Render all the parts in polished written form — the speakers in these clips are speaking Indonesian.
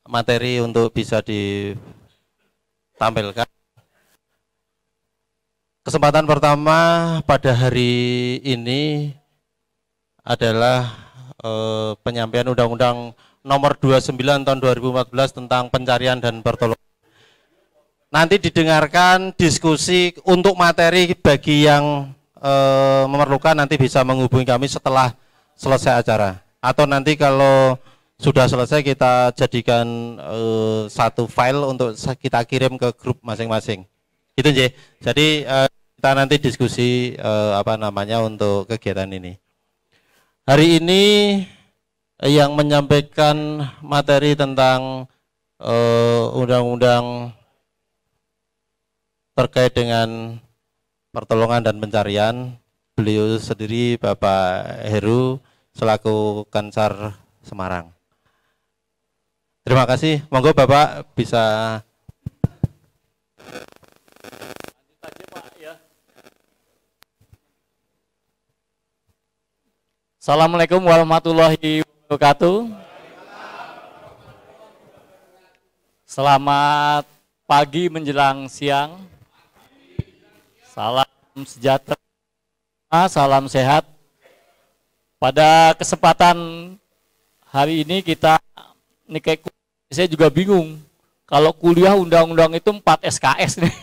materi untuk bisa ditampilkan. Kesempatan pertama pada hari ini adalah penyampaian Undang-Undang Nomor 29 Tahun 2014 tentang pencarian dan pertolongan. Nanti didengarkan diskusi untuk materi bagi yang memerlukan nanti bisa menghubungi kami setelah selesai acara. Atau nanti kalau sudah selesai kita jadikan satu file untuk kita kirim ke grup masing-masing. Gitu Nje. Jadi kita nanti diskusi untuk kegiatan ini. Hari ini yang menyampaikan materi tentang undang-undang terkait dengan pertolongan dan pencarian, beliau sendiri Bapak Heru selaku Kansar Semarang. Terima kasih. Monggo Bapak bisa. Assalamualaikum warahmatullahi wabarakatuh. Selamat pagi menjelang siang. Salam sejahtera, salam sehat. Pada kesempatan hari ini saya juga bingung. Kalau kuliah undang-undang itu 4 SKS nih.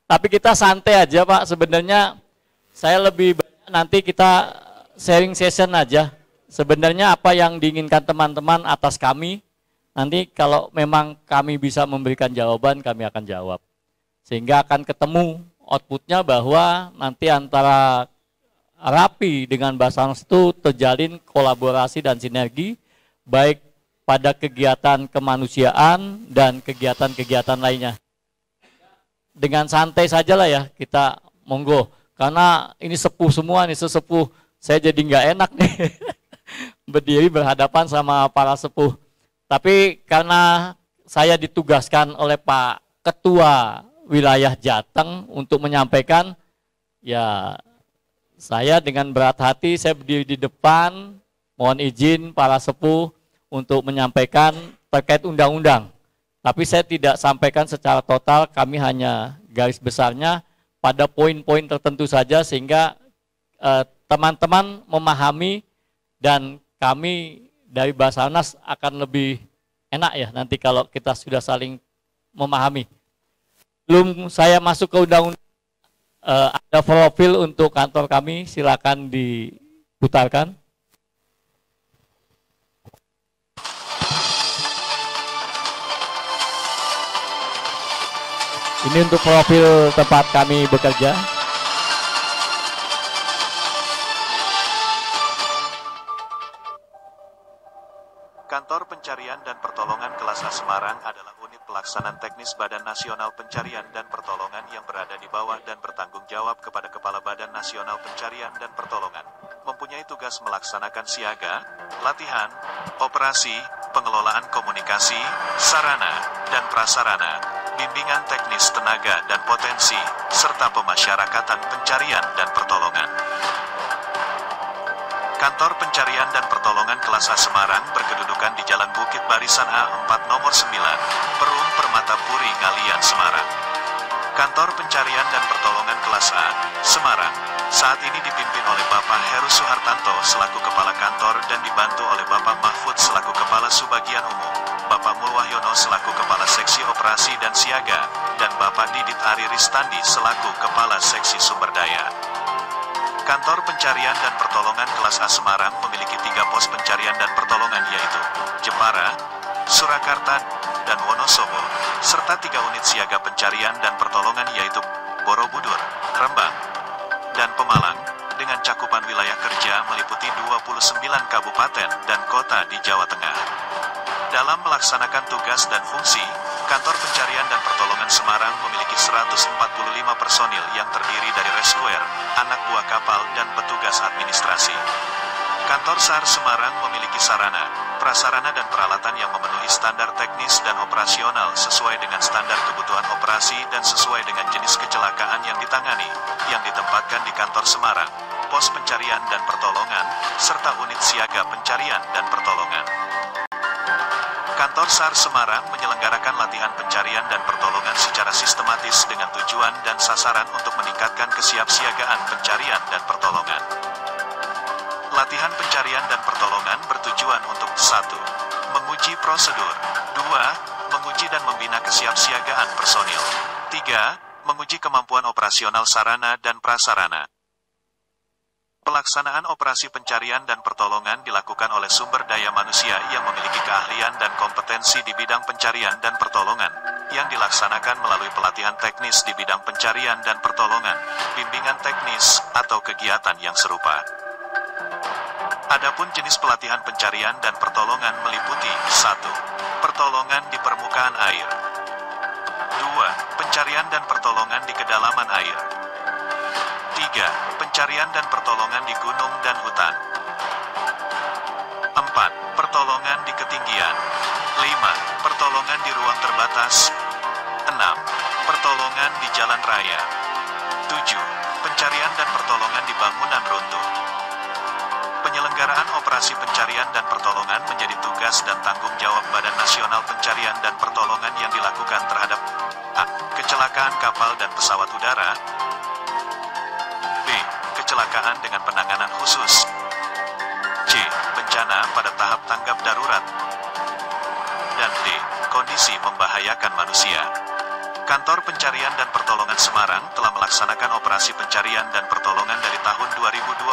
Tapi kita santai aja Pak. Sebenarnya saya lebih banyak nanti kita sharing session aja. Sebenarnya apa yang diinginkan teman-teman atas kami. Nanti kalau memang kami bisa memberikan jawaban, kami akan jawab. Sehingga akan ketemu outputnya bahwa nanti antara Rapi dengan Basarnas itu terjalin kolaborasi dan sinergi baik pada kegiatan kemanusiaan dan kegiatan-kegiatan lainnya. Dengan santai sajalah ya kita monggo, karena ini sepuh semua nih, sesepuh saya jadi nggak enak nih berdiri berhadapan sama para sepuh. Tapi karena saya ditugaskan oleh Pak Ketua Wilayah Jateng untuk menyampaikan, ya saya dengan berat hati saya berdiri di depan, mohon izin para sepuh untuk menyampaikan terkait undang-undang. Tapi saya tidak sampaikan secara total, kami hanya garis besarnya pada poin-poin tertentu saja sehingga teman-teman memahami dan kami dari Basarnas akan lebih enak ya nanti kalau kita sudah saling memahami. Belum saya masuk ke undang-undang, ada profil untuk kantor kami, silakan diputarkan. Ini untuk profil tempat kami bekerja. Kantor Pencarian dan Pertolongan Kelas A Semarang adalah unit pelaksanaan teknis Badan Nasional Pencarian dan Pertolongan yang berada di bawah dan bertanggung jawab kepada Kepala Badan Nasional Pencarian dan Pertolongan. Mempunyai tugas melaksanakan siaga, latihan, operasi, pengelolaan komunikasi, sarana, dan prasarana, bimbingan teknis tenaga dan potensi, serta pemasyarakatan pencarian dan pertolongan. Kantor Pencarian dan Pertolongan Kelas A Semarang berkedudukan di Jalan Bukit Barisan A4 nomor 9, Perum Permata Puri, Ngalian, Semarang. Kantor Pencarian dan Pertolongan Kelas A, Semarang, saat ini dipimpin oleh Bapak Heru Suhartanto selaku Kepala Kantor dan dibantu oleh Bapak Mahfud selaku Kepala Subbagian Umum, Bapak Mulwahyono selaku Kepala Seksi Operasi dan Siaga, dan Bapak Didit Ari Ristandi selaku Kepala Seksi Sumber Daya. Kantor Pencarian dan Pertolongan Kelas A Semarang memiliki 3 pos pencarian dan pertolongan yaitu Jepara, Surakarta, dan Wonosobo, serta 3 unit siaga pencarian dan pertolongan yaitu Borobudur, Rembang, dan Pemalang, dengan cakupan wilayah kerja meliputi 29 kabupaten dan kota di Jawa Tengah. Dalam melaksanakan tugas dan fungsi, Kantor Pencarian dan Pertolongan Semarang memiliki 145 personil yang terdiri dari rescuer, anak buah kapal, dan petugas administrasi. Kantor SAR Semarang memiliki sarana, prasarana dan peralatan yang memenuhi standar teknis dan operasional sesuai dengan standar kebutuhan operasi dan sesuai dengan jenis kecelakaan yang ditangani, yang ditempatkan di Kantor Semarang, pos pencarian dan pertolongan, serta unit siaga pencarian dan pertolongan. Kantor SAR Semarang menyelenggarakan latihan pencarian dan pertolongan secara sistematis dengan tujuan dan sasaran untuk meningkatkan kesiapsiagaan pencarian dan pertolongan. Latihan pencarian dan pertolongan bertujuan untuk 1. Menguji prosedur. 2. Menguji dan membina kesiapsiagaan personil. 3. Menguji kemampuan operasional sarana dan prasarana. Pelaksanaan operasi pencarian dan pertolongan dilakukan oleh sumber daya manusia yang memiliki keahlian dan kompetensi di bidang pencarian dan pertolongan, yang dilaksanakan melalui pelatihan teknis di bidang pencarian dan pertolongan, bimbingan teknis, atau kegiatan yang serupa. Adapun jenis pelatihan pencarian dan pertolongan meliputi 1. Pertolongan di permukaan air. 2. Pencarian dan pertolongan di kedalaman air. 3. Pencarian dan pertolongan di gunung dan hutan. 4. Pertolongan di ketinggian. 5. Pertolongan di ruang terbatas. 6. Pertolongan di jalan raya. 7. Pencarian dan pertolongan di bangunan runtuh. Penyelenggaraan operasi pencarian dan pertolongan menjadi tugas dan tanggung jawab Badan Nasional Pencarian dan Pertolongan yang dilakukan terhadap a. Kecelakaan kapal dan pesawat udara. B. Kecelakaan dengan penanganan khusus. C. Bencana pada tahap tanggap darurat. Dan D. Kondisi membahayakan manusia. Kantor Pencarian dan Pertolongan Semarang telah melaksanakan operasi pencarian dan pertolongan dari tahun 2021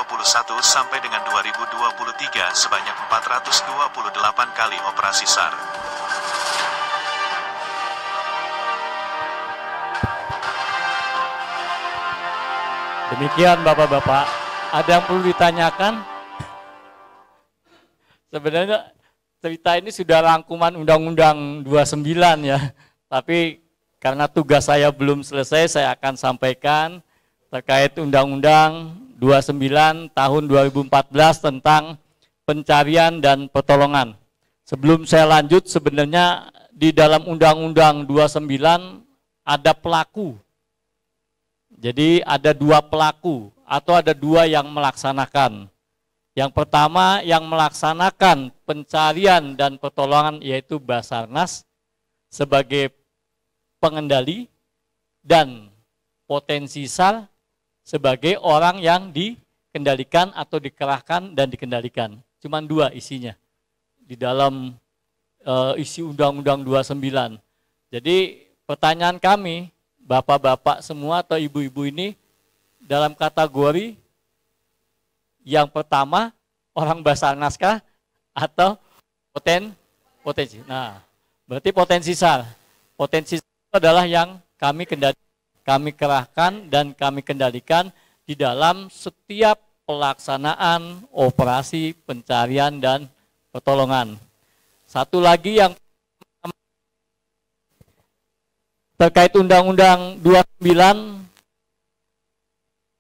sampai dengan 2023 sebanyak 428 kali operasi SAR. Demikian Bapak-Bapak, ada yang perlu ditanyakan? Sebenarnya cerita ini sudah rangkuman Undang-Undang 29 ya, tapi karena tugas saya belum selesai, saya akan sampaikan terkait Undang-Undang 29 tahun 2014 tentang pencarian dan pertolongan. Sebelum saya lanjut, sebenarnya di dalam Undang-Undang 29 ada pelaku. Jadi ada dua pelaku atau ada dua yang melaksanakan. Yang pertama yang melaksanakan pencarian dan pertolongan yaitu Basarnas sebagai pengendali dan potensi SAR sebagai orang yang dikendalikan atau dikerahkan dan dikendalikan. Cuman dua isinya di dalam isi Undang-Undang 29. Jadi pertanyaan kami, Bapak-bapak semua atau ibu-ibu ini dalam kategori yang pertama orang Basarnas kah atau potensi? Nah, berarti potensi SAR. Potensi SAR adalah yang kami kerahkan dan kami kendalikan di dalam setiap pelaksanaan operasi pencarian dan pertolongan. Satu lagi yang terkait Undang-Undang 29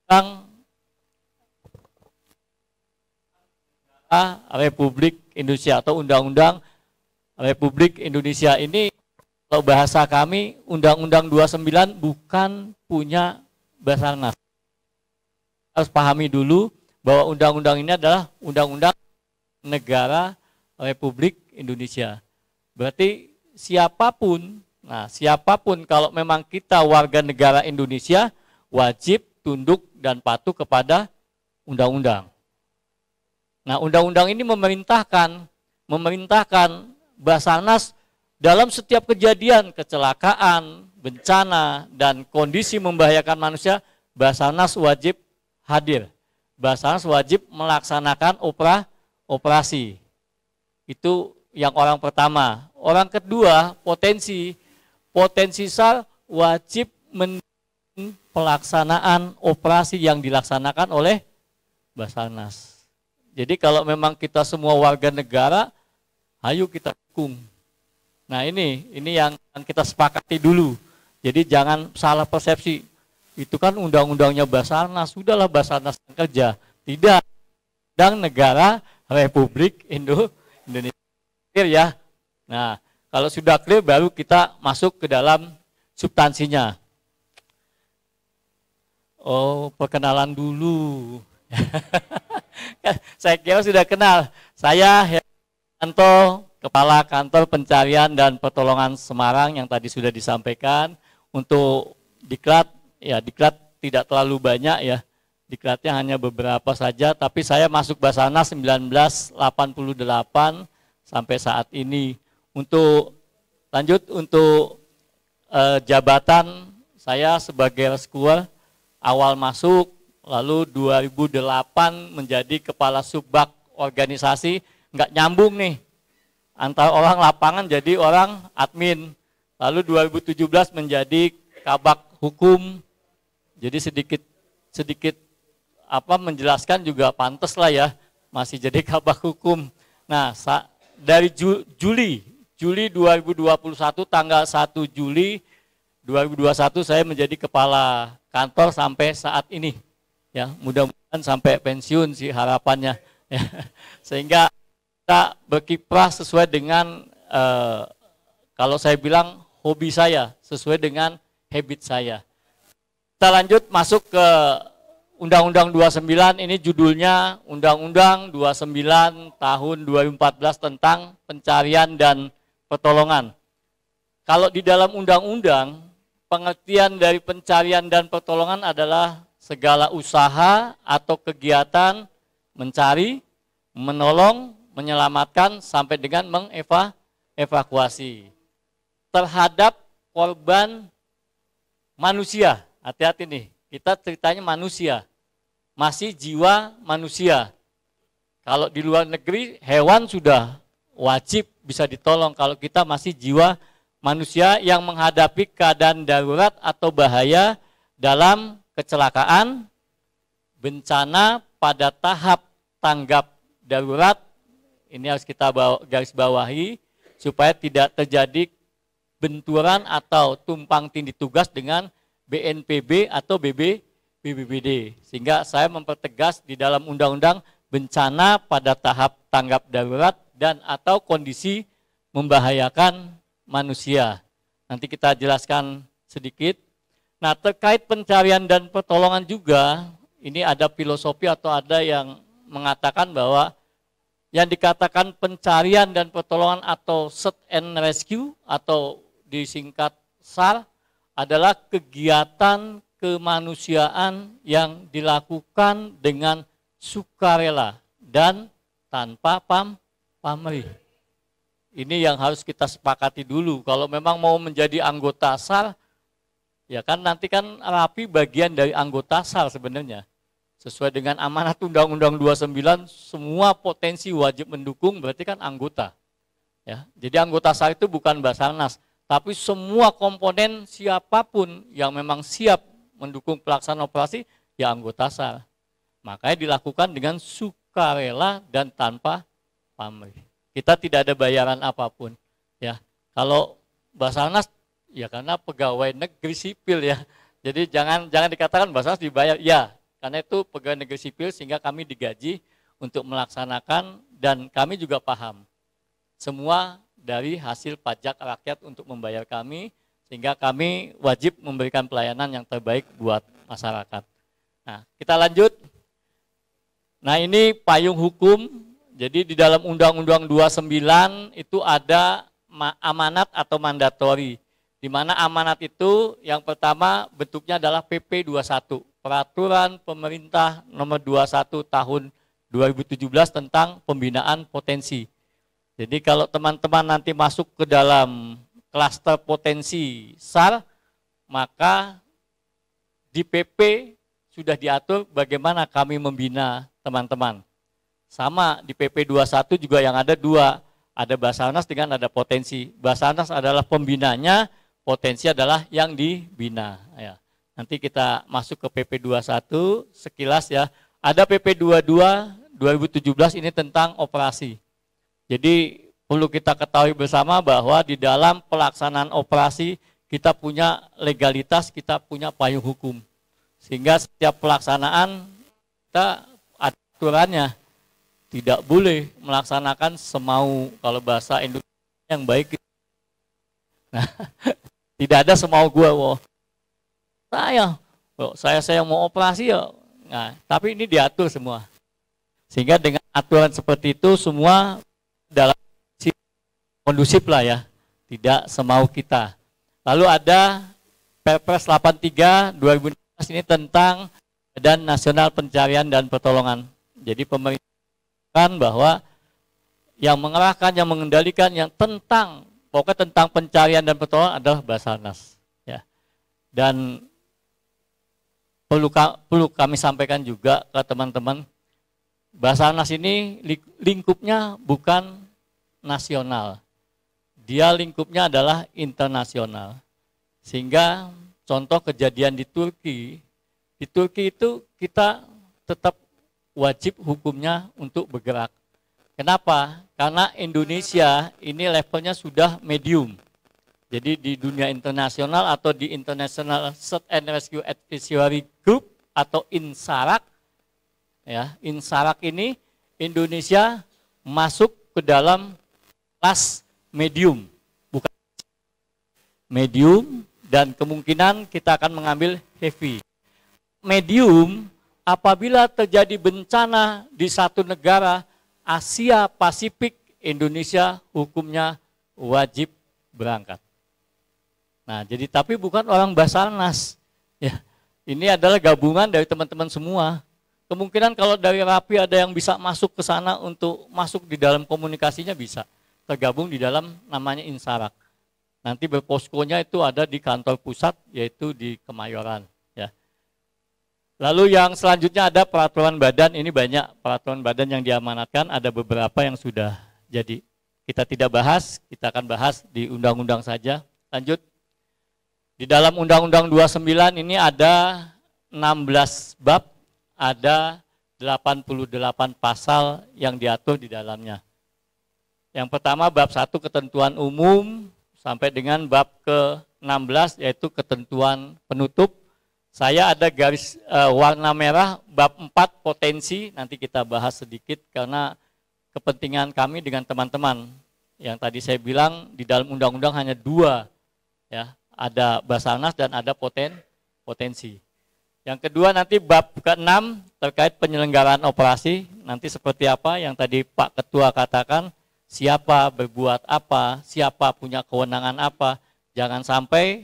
tentang Republik Indonesia atau Undang-Undang Republik Indonesia ini, kalau bahasa kami, Undang-Undang 29 bukan punya Basarnas. Harus pahami dulu bahwa undang-undang ini adalah Undang-Undang Negara Republik Indonesia. Berarti siapapun kalau memang kita warga negara Indonesia, wajib tunduk dan patuh kepada undang-undang. Nah, undang-undang ini memerintahkan Basarnas dalam setiap kejadian, kecelakaan, bencana, dan kondisi membahayakan manusia, Basarnas wajib hadir. Basarnas wajib melaksanakan operasi. Itu yang orang pertama. Orang kedua, potensi SAR wajib mendukung pelaksanaan operasi yang dilaksanakan oleh Basarnas. Jadi kalau memang kita semua warga negara, ayo kita dukung. Nah ini yang kita sepakati dulu. Jadi jangan salah persepsi. Itu kan undang-undangnya Basarnas, sudahlah Basarnas yang kerja. Tidak. Undang Negara Republik Indonesia. Clear ya. Nah, kalau sudah clear baru kita masuk ke dalam substansinya. Oh, perkenalan dulu. Saya kira sudah kenal. Saya Hermanto Kepala Kantor Pencarian dan Pertolongan Semarang yang tadi sudah disampaikan. Untuk diklat, ya diklat tidak terlalu banyak ya. Diklatnya hanya beberapa saja, tapi saya masuk Basarnas 1988 sampai saat ini. Untuk lanjut untuk jabatan saya sebagai reskuer awal masuk, lalu 2008 menjadi kepala subbak organisasi, nggak nyambung nih antara orang lapangan jadi orang admin. Lalu 2017 menjadi kabak hukum, jadi sedikit menjelaskan juga pantas lah ya, masih jadi kabak hukum. Nah, dari Juli 2021 tanggal 1 Juli 2021 saya menjadi kepala kantor sampai saat ini. Ya, mudah-mudahan sampai pensiun sih harapannya. Ya. Sehingga kita berkiprah sesuai dengan kalau saya bilang hobi saya, sesuai dengan habit saya. Kita lanjut masuk ke Undang-Undang 29, ini judulnya Undang-Undang 29 tahun 2014 tentang pencarian dan pertolongan. Kalau di dalam undang-undang, pengertian dari pencarian dan pertolongan adalah segala usaha atau kegiatan mencari, menolong, menyelamatkan sampai dengan mengevakuasi terhadap korban manusia. Hati-hati nih, kita ceritanya manusia, masih jiwa manusia. Kalau di luar negeri hewan sudah wajib bisa ditolong, kalau kita masih jiwa manusia yang menghadapi keadaan darurat atau bahaya dalam kecelakaan, bencana pada tahap tanggap darurat. Ini harus kita garis bawahi supaya tidak terjadi benturan atau tumpang tindih tugas dengan BNPB atau BPBD. Sehingga saya mempertegas di dalam undang-undang bencana pada tahap tanggap darurat dan atau kondisi membahayakan manusia. Nanti kita jelaskan sedikit. Nah, terkait pencarian dan pertolongan juga, ini ada filosofi atau ada yang mengatakan bahwa yang dikatakan pencarian dan pertolongan atau search and rescue atau disingkat SAR adalah kegiatan kemanusiaan yang dilakukan dengan sukarela dan tanpa pamrih. Ini yang harus kita sepakati dulu. Kalau memang mau menjadi anggota SAR, ya kan nanti kan rapi bagian dari anggota SAR sebenarnya. Sesuai dengan amanat Undang-Undang 29, semua potensi wajib mendukung berarti kan anggota. Ya, jadi anggota SAR itu bukan Basarnas, tapi semua komponen siapapun yang memang siap mendukung pelaksanaan operasi, ya anggota SAR. Makanya dilakukan dengan sukarela dan tanpa pamrih. Kita tidak ada bayaran apapun. Ya, kalau Basarnas ya karena pegawai negeri sipil ya. Jadi jangan dikatakan Basarnas dibayar. Ya, karena itu pegawai negeri sipil sehingga kami digaji untuk melaksanakan dan kami juga paham. Semua dari hasil pajak rakyat untuk membayar kami sehingga kami wajib memberikan pelayanan yang terbaik buat masyarakat. Nah, kita lanjut. Nah, ini payung hukum. Jadi di dalam Undang-Undang 29 itu ada amanat atau mandatori. Di mana amanat itu yang pertama bentuknya adalah PP 21, Peraturan Pemerintah Nomor 21 Tahun 2017 tentang pembinaan potensi. Jadi kalau teman-teman nanti masuk ke dalam klaster potensi SAR, maka di PP sudah diatur bagaimana kami membina teman-teman. Sama di PP 21 juga yang ada dua, ada Basarnas dengan ada potensi. Basarnas adalah pembinanya, potensi adalah yang dibina. Ya. Nanti kita masuk ke PP 21 sekilas ya. Ada PP 22 2017 ini tentang operasi. Jadi perlu kita ketahui bersama bahwa di dalam pelaksanaan operasi kita punya legalitas, kita punya payung hukum. Sehingga setiap pelaksanaan kita ada aturannya. Tidak boleh melaksanakan semau, kalau bahasa Indonesia yang baik. Nah, tidak ada semau gue, saya mau operasi ya. Nah, tapi ini diatur semua. Sehingga dengan aturan seperti itu semua dalam kondusif lah ya, tidak semau kita. Lalu ada Perpres 83 2016 ini tentang Badan Nasional Pencarian dan Pertolongan. Jadi pemerintah bahwa yang mengerahkan, yang mengendalikan, yang pokoknya tentang pencarian dan pertolongan adalah Basarnas. Ya. Dan perlu kami sampaikan juga ke teman-teman, Basarnas ini lingkupnya bukan nasional, dia lingkupnya adalah internasional. Sehingga contoh kejadian di Turki itu kita tetap wajib hukumnya untuk bergerak. Kenapa? Karena Indonesia ini levelnya sudah medium. Jadi di dunia internasional atau di International Search and Rescue Advisory Group atau INSARAG, ya, INSARAG ini Indonesia masuk ke dalam kelas medium, bukan medium, dan kemungkinan kita akan mengambil heavy. Medium, apabila terjadi bencana di satu negara Asia Pasifik, Indonesia hukumnya wajib berangkat. Nah, jadi tapi bukan orang Basarnas. Ya, ini adalah gabungan dari teman-teman semua. Kemungkinan kalau dari Rapi ada yang bisa masuk ke sana untuk masuk di dalam komunikasinya bisa. Tergabung di dalam namanya INSARAG. Nanti berposkonya itu ada di kantor pusat, yaitu di Kemayoran. Ya. Lalu yang selanjutnya ada peraturan badan. Ini banyak peraturan badan yang diamanatkan, ada beberapa yang sudah jadi. Kita tidak bahas, kita akan bahas di undang-undang saja. Lanjut. Di dalam Undang-Undang 29 ini ada 16 bab, ada 88 pasal yang diatur di dalamnya. Yang pertama bab 1 ketentuan umum sampai dengan bab ke-16 yaitu ketentuan penutup. Saya ada garis warna merah bab 4 potensi, nanti kita bahas sedikit karena kepentingan kami dengan teman-teman. Yang tadi saya bilang di dalam undang-undang hanya 2 ya. Ada Basarnas dan ada potensi. Yang kedua nanti bab ke-6 terkait penyelenggaraan operasi. Nanti seperti apa yang tadi Pak Ketua katakan, siapa berbuat apa, siapa punya kewenangan apa. Jangan sampai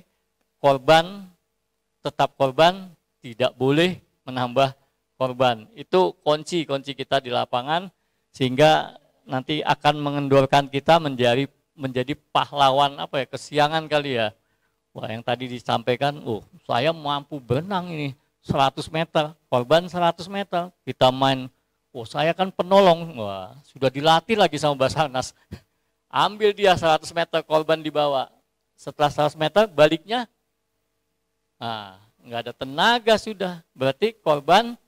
korban tetap korban, tidak boleh menambah korban. Itu kunci kita di lapangan sehingga nanti akan mengendorkan kita menjadi pahlawan kesiangan kali ya. Wah, yang tadi disampaikan, saya mampu berenang ini 100 meter, korban 100 meter. Kita main, saya kan penolong. Wah, sudah dilatih lagi sama Basarnas. Ambil dia 100 meter, korban dibawa. Setelah 100 meter, baliknya, nggak ada tenaga sudah. Berarti korban,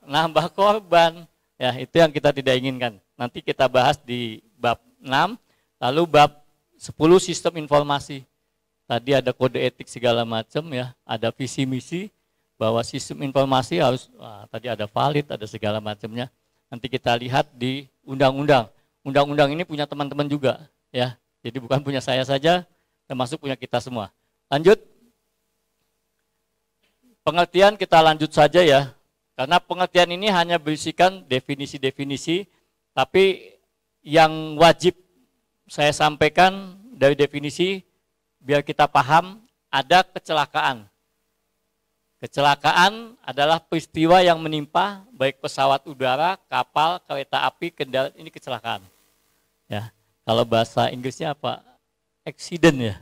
nambah korban. Ya, itu yang kita tidak inginkan. Nanti kita bahas di bab 6, lalu bab 10 sistem informasi. Tadi ada kode etik segala macam ya, ada visi misi bahwa sistem informasi harus, tadi ada valid, ada segala macamnya. Nanti kita lihat di undang-undang. Undang-undang ini punya teman-teman juga ya, jadi bukan punya saya saja, termasuk punya kita semua. Lanjut, pengertian kita lanjut saja ya, karena pengertian ini hanya berisikan definisi-definisi, tapi yang wajib saya sampaikan dari definisi, biar kita paham, ada kecelakaan. Kecelakaan adalah peristiwa yang menimpa baik pesawat udara, kapal, kereta api, kendaraan, ini kecelakaan. Ya, kalau bahasa Inggrisnya apa? Accident ya.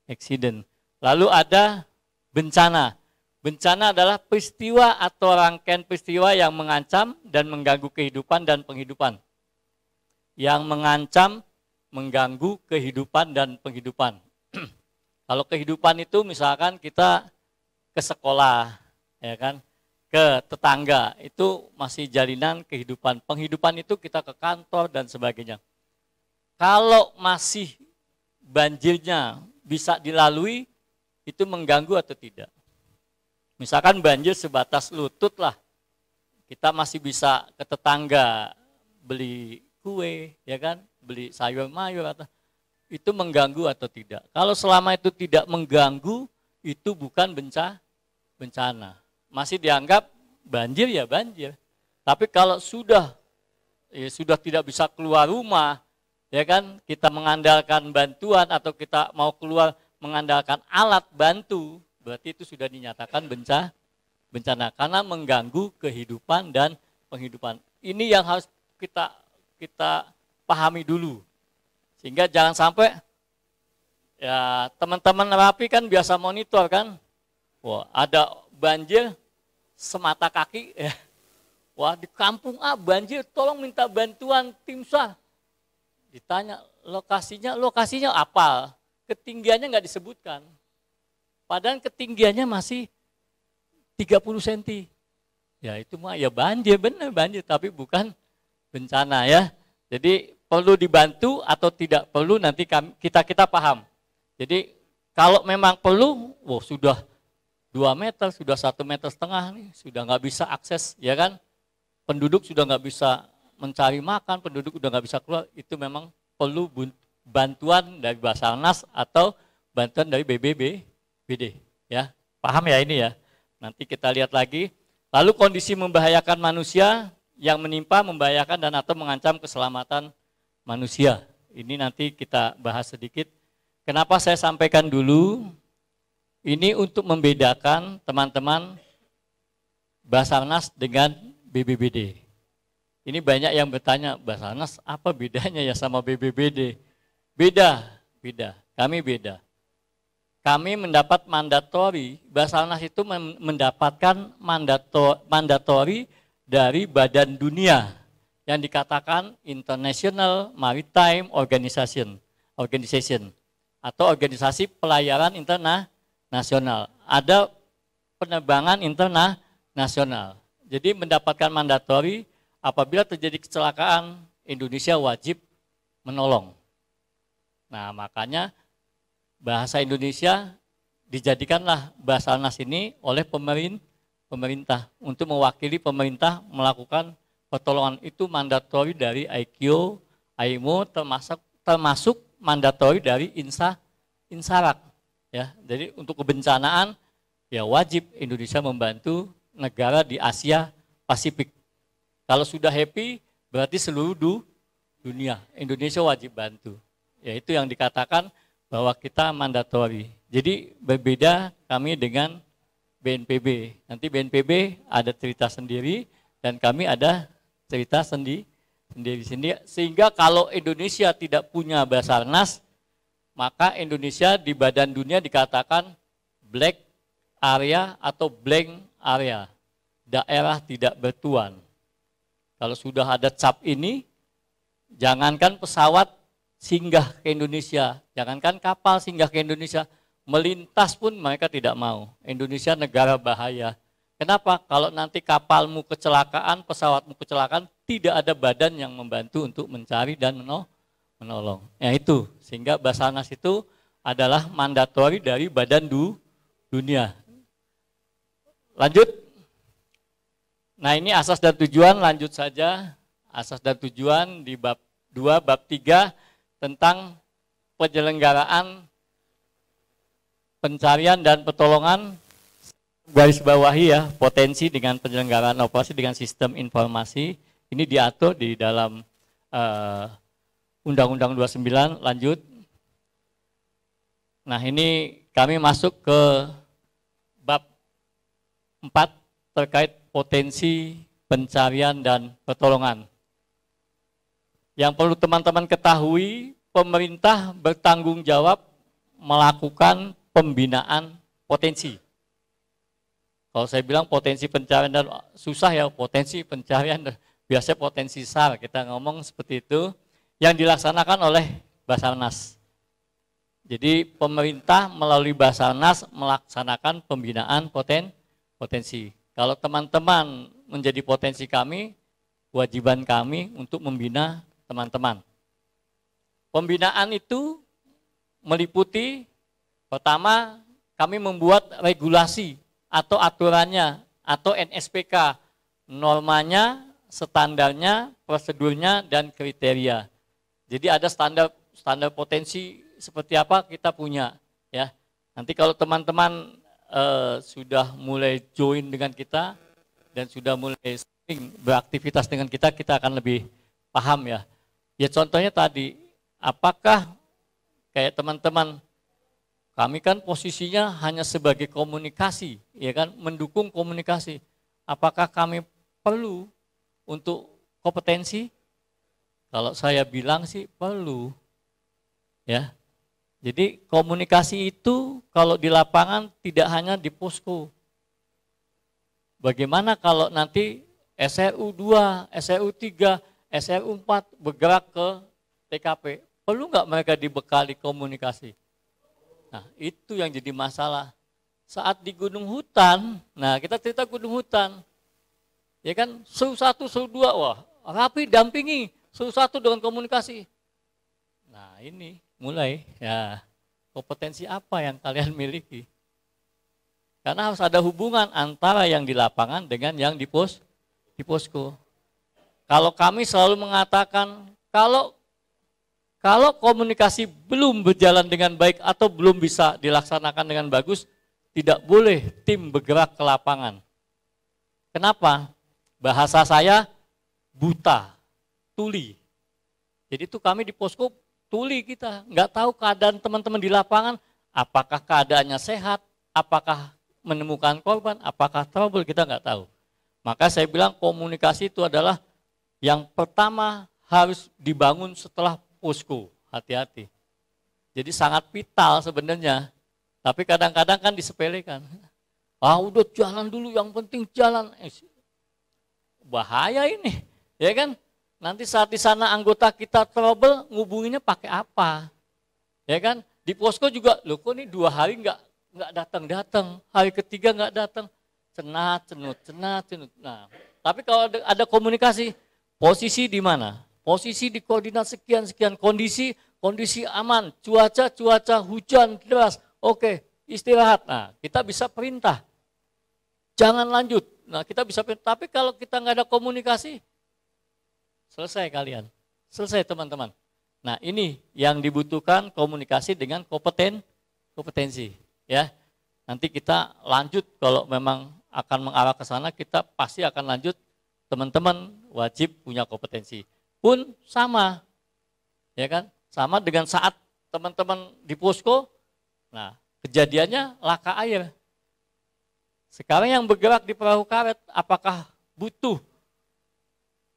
Accident. Lalu ada bencana. Bencana adalah peristiwa atau rangkaian peristiwa yang mengancam dan mengganggu kehidupan dan penghidupan. Yang mengancam, mengganggu kehidupan dan penghidupan. Kalau kehidupan itu misalkan kita ke sekolah, ya kan, ke tetangga, itu masih jalinan kehidupan. Penghidupan itu kita ke kantor dan sebagainya. Kalau masih banjirnya bisa dilalui, itu mengganggu atau tidak? Misalkan banjir sebatas lutut lah, kita masih bisa ke tetangga beli kue, ya kan, beli sayur mayur atau itu mengganggu atau tidak? Kalau selama itu tidak mengganggu, itu bukan bencana. Masih dianggap banjir ya banjir. Tapi kalau sudah tidak bisa keluar rumah, ya kan, kita mengandalkan bantuan atau kita mau keluar mengandalkan alat bantu, berarti itu sudah dinyatakan bencana karena mengganggu kehidupan dan penghidupan. Ini yang harus kita pahami dulu. Sehingga jangan sampai ya teman-teman Rapi kan biasa monitor kan. Wah, ada banjir semata kaki ya. Wah, di kampung A banjir, tolong minta bantuan tim SAR. Ditanya lokasinya apa? Ketinggiannya nggak disebutkan. Padahal ketinggiannya masih 30 cm. Ya itu mah ya banjir, benar banjir, tapi bukan bencana ya. Jadi perlu dibantu atau tidak perlu nanti kita paham. Jadi kalau memang perlu, wah sudah 2 meter, sudah 1,5 meter nih, sudah nggak bisa akses, ya kan? Penduduk sudah nggak bisa mencari makan, penduduk sudah nggak bisa keluar, itu memang perlu bantuan dari Basarnas atau bantuan dari BPBD, ya. Paham ya ini ya? Nanti kita lihat lagi. Lalu kondisi membahayakan manusia yang menimpa, membahayakan dan atau mengancam keselamatan manusia. Ini nanti kita bahas sedikit. Kenapa saya sampaikan dulu? Ini untuk membedakan teman-teman Basarnas dengan BPBD. Ini banyak yang bertanya, Basarnas apa bedanya ya sama BPBD? Beda. Kami beda. Kami mendapat mandatori, Basarnas itu mendapatkan mandatori dari Badan Dunia yang dikatakan International Maritime Organization atau organisasi pelayaran internasional. Ada penerbangan internasional. Jadi mendapatkan mandatori apabila terjadi kecelakaan, Indonesia wajib menolong. Nah, makanya bahasa Indonesia dijadikanlah Basarnas ini oleh pemerintah untuk mewakili pemerintah melakukan pertolongan. Itu mandatori dari IQ, IMO, termasuk mandatori dari Insarak. Ya, jadi untuk kebencanaan ya wajib Indonesia membantu negara di Asia Pasifik. Kalau sudah happy berarti seluruh dunia Indonesia wajib bantu. Ya itu yang dikatakan bahwa kita mandatori. Jadi berbeda kami dengan BNPB. Nanti BNPB ada cerita sendiri dan kami ada cerita sendiri. Sehingga kalau Indonesia tidak punya Basarnas, maka Indonesia di Badan Dunia dikatakan black area atau blank area, daerah tidak bertuan. Kalau sudah ada cap ini, jangankan pesawat singgah ke Indonesia, jangankan kapal singgah ke Indonesia, melintas pun mereka tidak mau. Indonesia negara bahaya. Kenapa? Kalau nanti kapalmu kecelakaan, pesawatmu kecelakaan, tidak ada badan yang membantu untuk mencari dan menolong. Ya itu, sehingga Basarnas itu adalah mandatori dari Badan Dunia. Lanjut. Nah ini asas dan tujuan, lanjut saja. Asas dan tujuan di bab 2, bab 3 tentang penyelenggaraan pencarian dan pertolongan, garis bawahi ya, potensi dengan penyelenggaraan operasi dengan sistem informasi. Ini diatur di dalam Undang-Undang 29, lanjut. Nah ini kami masuk ke bab 4 terkait potensi pencarian dan pertolongan. Yang perlu teman-teman ketahui, pemerintah bertanggung jawab melakukan pembinaan potensi. Kalau saya bilang potensi pencarian dan susah ya, potensi pencarian biasanya potensi SAR, kita ngomong seperti itu, yang dilaksanakan oleh Basarnas. Jadi pemerintah melalui Basarnas melaksanakan pembinaan potensi. Kalau teman-teman menjadi potensi kami, kewajiban kami untuk membina teman-teman. Pembinaan itu meliputi, pertama kami membuat regulasi atau aturannya atau NSPK, normanya, standarnya, prosedurnya, dan kriteria. Jadi ada standar potensi seperti apa kita punya. Ya. Nanti kalau teman-teman sudah mulai join dengan kita dan sudah mulai sering beraktivitas dengan kita, kita akan lebih paham ya. Ya contohnya tadi, apakah kayak teman-teman, kami kan posisinya hanya sebagai komunikasi, ya kan, mendukung komunikasi. Apakah kami perlu untuk kompetensi? Kalau saya bilang sih perlu, ya. Jadi komunikasi itu kalau di lapangan tidak hanya di posko. Bagaimana kalau nanti SRU 2, SRU 3, SRU 4 bergerak ke TKP? Perlu nggak mereka dibekali komunikasi? Nah, itu yang jadi masalah. Saat di Gunung Hutan, nah kita cerita Gunung Hutan, ya kan, SRU 1, SRU 2, wah rapi dampingi, SRU 1 dengan komunikasi. Nah ini mulai, ya kompetensi apa yang kalian miliki? Karena harus ada hubungan antara yang di lapangan dengan yang di posko. Kalau kami selalu mengatakan, kalau komunikasi belum berjalan dengan baik atau belum bisa dilaksanakan dengan bagus, tidak boleh tim bergerak ke lapangan. Kenapa? Bahasa saya buta, tuli. Jadi itu kami di posko tuli kita, nggak tahu keadaan teman-teman di lapangan, apakah keadaannya sehat, apakah menemukan korban, apakah trouble, kita nggak tahu. Maka saya bilang komunikasi itu adalah yang pertama harus dibangun setelah posko, hati-hati. Jadi sangat vital sebenarnya, tapi kadang-kadang kan disepelekan. Ah udah jalan dulu, yang penting jalan. Bahaya ini, ya kan? Nanti saat di sana anggota kita trouble, ngubunginya pakai apa? Ya kan? Di posko juga, loh kok ini 2 hari nggak datang, hari ketiga nggak datang, cenat cenut. Nah, tapi kalau ada komunikasi, posisi di mana? Posisi di koordinat sekian, kondisi aman, cuaca hujan deras, oke, istirahat. Nah, kita bisa perintah, jangan lanjut. Nah, kita bisa perintah, tapi kalau kita nggak ada komunikasi, selesai kalian, selesai teman-teman. Nah, ini yang dibutuhkan komunikasi dengan kompetensi, ya. Nanti kita lanjut kalau memang akan mengarah ke sana, kita pasti akan lanjut. Teman-teman wajib punya kompetensi. Pun sama, ya kan? Sama dengan saat teman-teman di posko, nah kejadiannya laka air. Sekarang yang bergerak di perahu karet, apakah butuh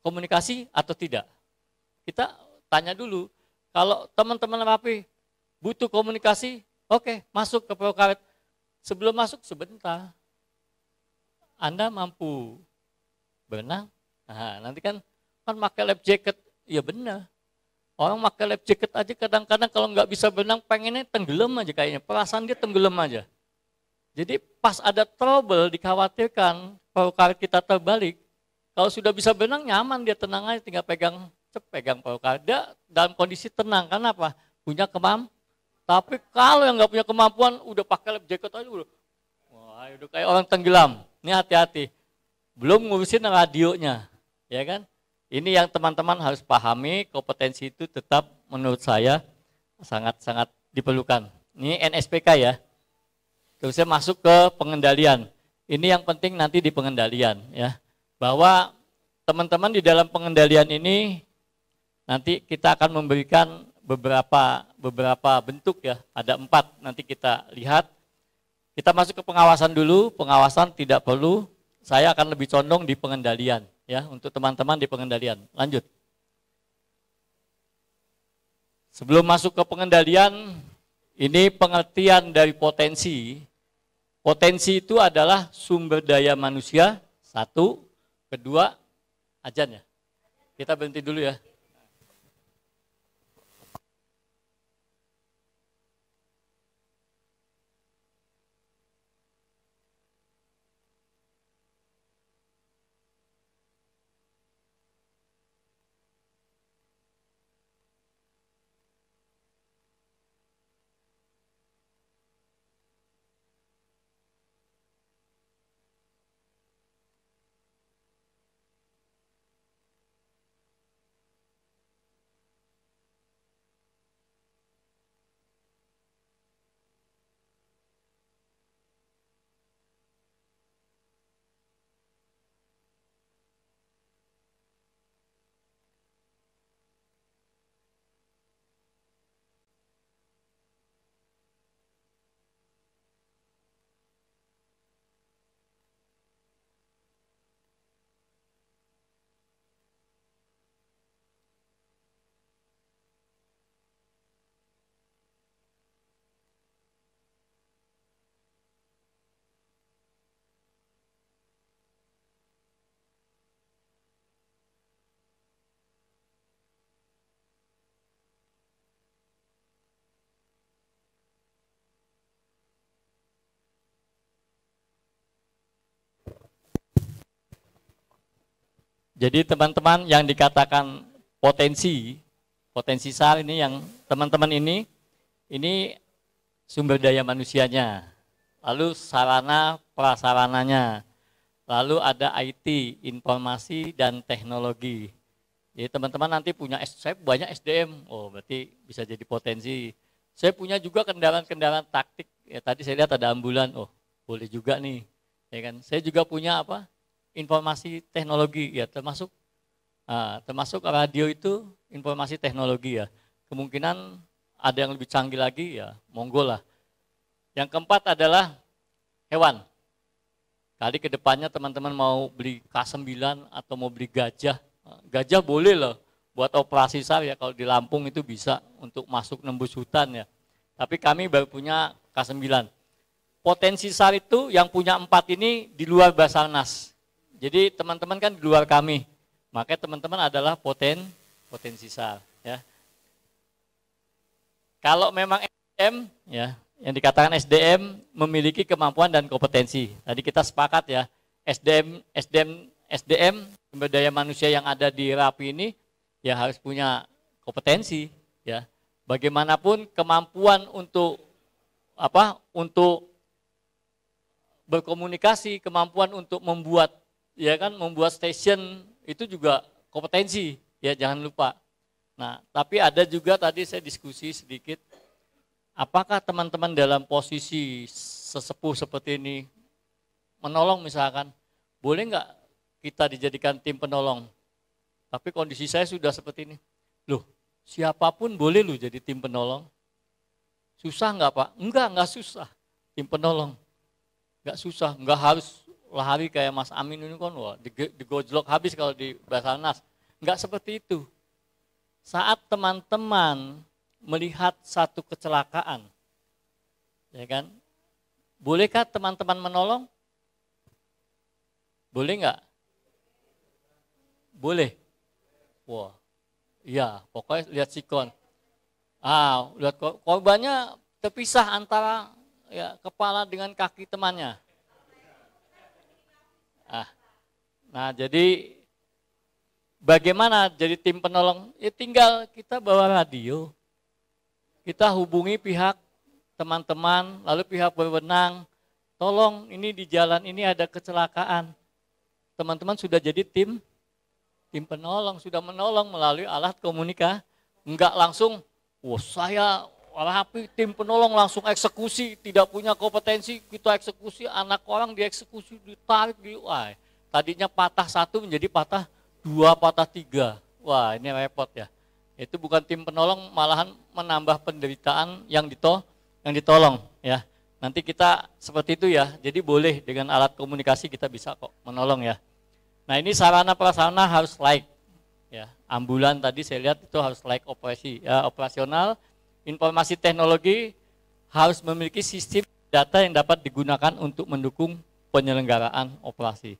komunikasi atau tidak? Kita tanya dulu, kalau teman-teman rapi butuh komunikasi, oke, masuk ke perahu karet. Sebelum masuk sebentar, Anda mampu berenang? Nah, nanti kan pakai life jacket, ya benar. Orang pakai life jacket aja kadang-kadang kalau nggak bisa berenang pengennya tenggelam aja kayaknya, perasaan dia tenggelam aja. Jadi pas ada trouble dikhawatirkan perahu karet kita terbalik, kalau sudah bisa berenang nyaman dia, tenang aja, tinggal pegang perahu karet. Dia dalam kondisi tenang, karena apa? Punya kemampuan. Tapi kalau yang nggak punya kemampuan udah pakai life jacket aja udah kayak orang tenggelam. Ini hati-hati. Belum ngurusin radionya, ya kan? Ini yang teman-teman harus pahami, kompetensi itu tetap menurut saya sangat-sangat diperlukan. Ini NSPK ya. Terus saya masuk ke pengendalian. Ini yang penting nanti di pengendalian ya. Bahwa teman-teman di dalam pengendalian ini nanti kita akan memberikan beberapa bentuk ya. Ada 4 nanti kita lihat. Kita masuk ke pengawasan dulu. Pengawasan tidak perlu. Saya akan lebih condong di pengendalian. Ya, untuk teman-teman di pengendalian. Lanjut. Sebelum masuk ke pengendalian, ini pengertian dari potensi. Potensi itu adalah sumber daya manusia, 1, 2, ajan ya. Kita berhenti dulu ya. Jadi teman-teman yang dikatakan potensi SAR ini yang teman-teman ini sumber daya manusianya, lalu sarana prasarananya, lalu ada IT, informasi dan teknologi. Jadi teman-teman nanti punya, saya banyak SDM, oh berarti bisa jadi potensi. Saya punya juga kendaraan-kendaraan taktik, ya tadi saya lihat ada ambulan, oh boleh juga nih, ya kan. Saya juga punya apa? Informasi teknologi, ya termasuk radio itu informasi teknologi ya. Kemungkinan ada yang lebih canggih lagi ya, monggo lah. Yang keempat adalah hewan. Kali kedepannya teman-teman mau beli K9 atau mau beli gajah, gajah boleh loh buat operasi SAR ya, kalau di Lampung itu bisa untuk masuk nembus hutan ya. Tapi kami baru punya K9. Potensi SAR itu yang punya 4 ini di luar Basarnas. Jadi teman-teman kan di luar kami. Makanya teman-teman adalah potensi SAR ya. Kalau memang SDM ya, yang dikatakan SDM memiliki kemampuan dan kompetensi. Tadi kita sepakat ya, SDM sumber daya manusia yang ada di Rapi ini ya harus punya kompetensi ya. Bagaimanapun kemampuan untuk untuk berkomunikasi, kemampuan untuk membuat ya kan, membuat station itu juga kompetensi ya, jangan lupa. Nah, tapi ada juga tadi saya diskusi sedikit, apakah teman-teman dalam posisi sesepuh seperti ini menolong misalkan, boleh nggak kita dijadikan tim penolong? Tapi kondisi saya sudah seperti ini. Loh, siapapun boleh loh jadi tim penolong. Susah nggak Pak? Enggak susah. Tim penolong. Nggak susah, nggak harus lari kayak Mas Amin ini kan, wah, digojlok habis kalau di Basarnas. Enggak seperti itu. Saat teman-teman melihat satu kecelakaan, ya kan, bolehkah teman-teman menolong? Boleh enggak? Boleh. Wah, iya, pokoknya lihat sikon. Lihat korbannya terpisah antara ya kepala dengan kaki temannya. Nah, jadi bagaimana jadi tim penolong? Ya tinggal kita bawa radio, kita hubungi pihak teman-teman, lalu pihak berwenang, tolong ini di jalan ini ada kecelakaan. Teman-teman sudah jadi tim penolong, sudah menolong melalui alat komunikasi. Enggak langsung, saya Rapi tim penolong langsung eksekusi, tidak punya kompetensi, kita eksekusi, anak orang dieksekusi, ditarik, tadinya patah 1 menjadi patah 2, patah 3. Wah, ini repot ya. Itu bukan tim penolong, malahan menambah penderitaan yang ditolong ya. Nanti kita seperti itu ya. Jadi boleh dengan alat komunikasi kita bisa kok menolong ya. Nah, ini sarana prasarana harus layak ya. Ambulan tadi saya lihat itu harus layak operasional. Informasi teknologi harus memiliki sistem data yang dapat digunakan untuk mendukung penyelenggaraan operasi.